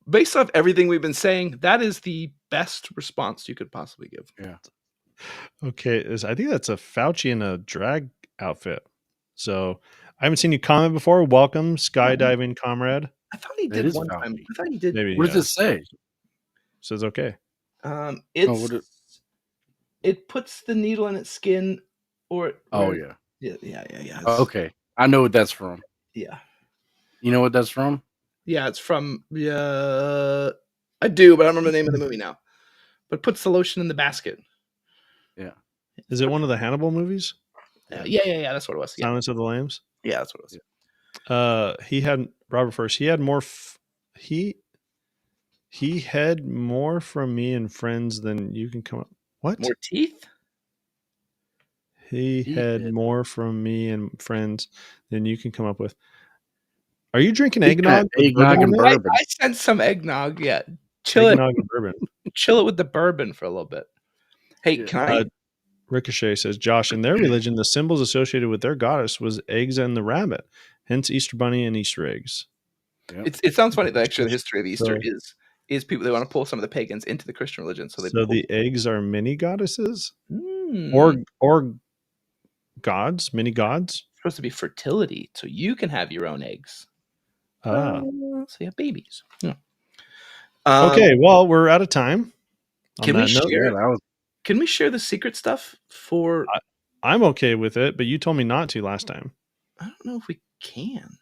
based off everything we've been saying. That is the best response you could possibly give. Yeah. Okay. I think that's a Fauci in a drag outfit. So I haven't seen you comment before. Welcome, skydiving comrade. I thought he It did is one Fauci. time. I thought he did. Maybe. What does it say? Says okay. It puts the needle in its skin, or Oh yeah. Okay. I know what that's from. Yeah. You know what that's from? Yeah, it's from I do, but I don't remember the name of the movie now. But puts the lotion in the basket. Yeah. Is it one of the Hannibal movies? Yeah. That's what it was. Yeah, Silence of the Lambs? yeah, that's what it was. He had Robert first. He had more. He had more from me and friends than you can come up. What? More teeth? He had more from me and friends than you can come up with. Are you drinking eggnog? Eggnog and bourbon. I sent some eggnog. Yeah, chill Eggnog and bourbon. Chill it with the bourbon for a little bit. Hey, Yeah. can I? Ricochet says, Josh, in their religion, the symbols associated with their goddess was eggs and the rabbit, hence Easter bunny and Easter eggs. Yep. It sounds funny that actually the history of Easter So- is people, they want to pull some of the pagans into the Christian religion. So the eggs are mini goddesses or or gods, mini gods. supposed to be fertility, so you can have your own eggs. So you have babies. Yeah. Okay, well, we're out of time. Can we share? Yeah, Can we share the secret stuff for? I'm okay with it, but you told me not to last time. I don't know if we can.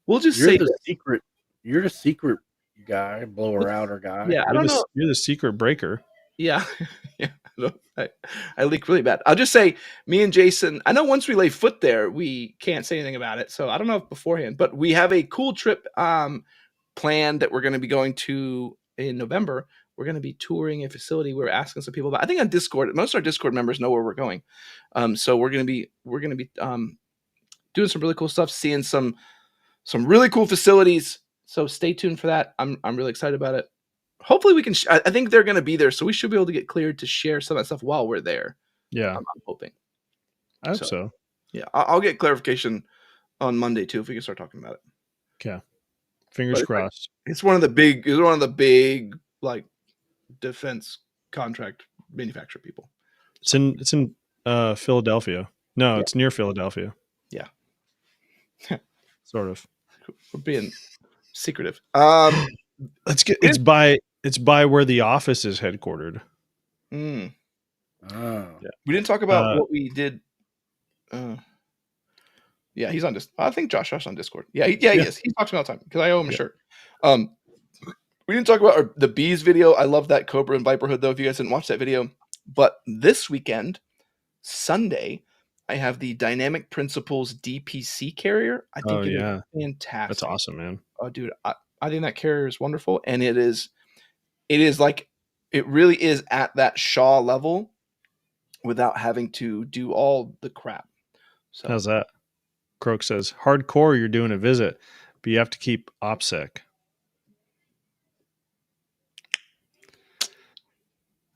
We'll just you're say the secret. You're the secret guy, blower outer guy. Yeah, I don't know. You're the secret breaker. Yeah, yeah. I leak really bad. I'll just say, me and Jason. I know once we lay foot there, we can't say anything about it. So I don't know if beforehand, but we have a cool trip planned that we're going to be going to in November. We're going to be touring a facility. We're asking some people about. I think on Discord, most of our Discord members know where we're going. So we're going to be doing some really cool stuff, seeing some really cool facilities. So stay tuned for that. I'm really excited about it. Hopefully we can. I think they're going to be there, so we should be able to get cleared to share some of that stuff while we're there. Yeah, I'm hoping. I hope so. Yeah, I'll get clarification on Monday too if we can start talking about it. Okay, fingers crossed. It's one of the big like defense contract manufacturer people. It's in Philadelphia. No, it's near Philadelphia. Yeah, sort of. We're being secretive. Let's get. It's by where the office is headquartered. Yeah. Yeah. We didn't talk about what we did. Yeah, he's on this. I think Josh on Discord. Yeah, he is. He talks to me all the time because I owe him a shirt. We didn't talk about the Beez video. I love that Cobra and Viper hood though. If you guys didn't watch that video, but this weekend, Sunday, I have the Dynamic Principles DPC carrier. I think it is fantastic. That's awesome, man. Oh, dude, I think that carrier is wonderful, and it is like it really is at that Shaw level without having to do all the crap. So how's that? Croak says, hardcore, you're doing a visit, but you have to keep OPSEC.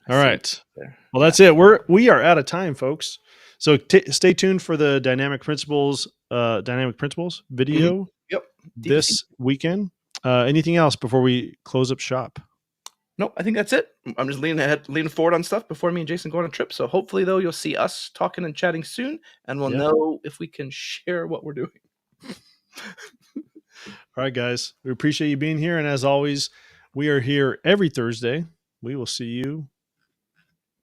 All right. Well, that's it. We are out of time, folks. So stay tuned for the Dynamic Principles video Yep. this weekend. Anything else before we close up shop? Nope, I think that's it. I'm just leaning forward on stuff before me and Jason go on a trip. So hopefully, though, you'll see us talking and chatting soon, and we'll know if we can share what we're doing. All right, guys. We appreciate you being here. And as always, we are here every Thursday. We will see you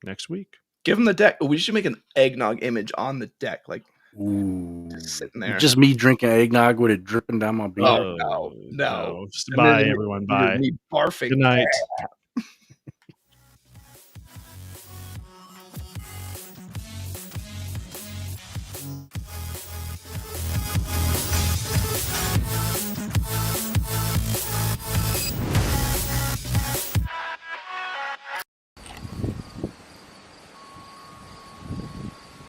next week. Give them the deck. We should make an eggnog image on the deck, like Ooh, just sitting there. just me drinking eggnog with it dripping down my beard. Oh, no. Bye, And then everyone. you're Bye. me barfing. Good night.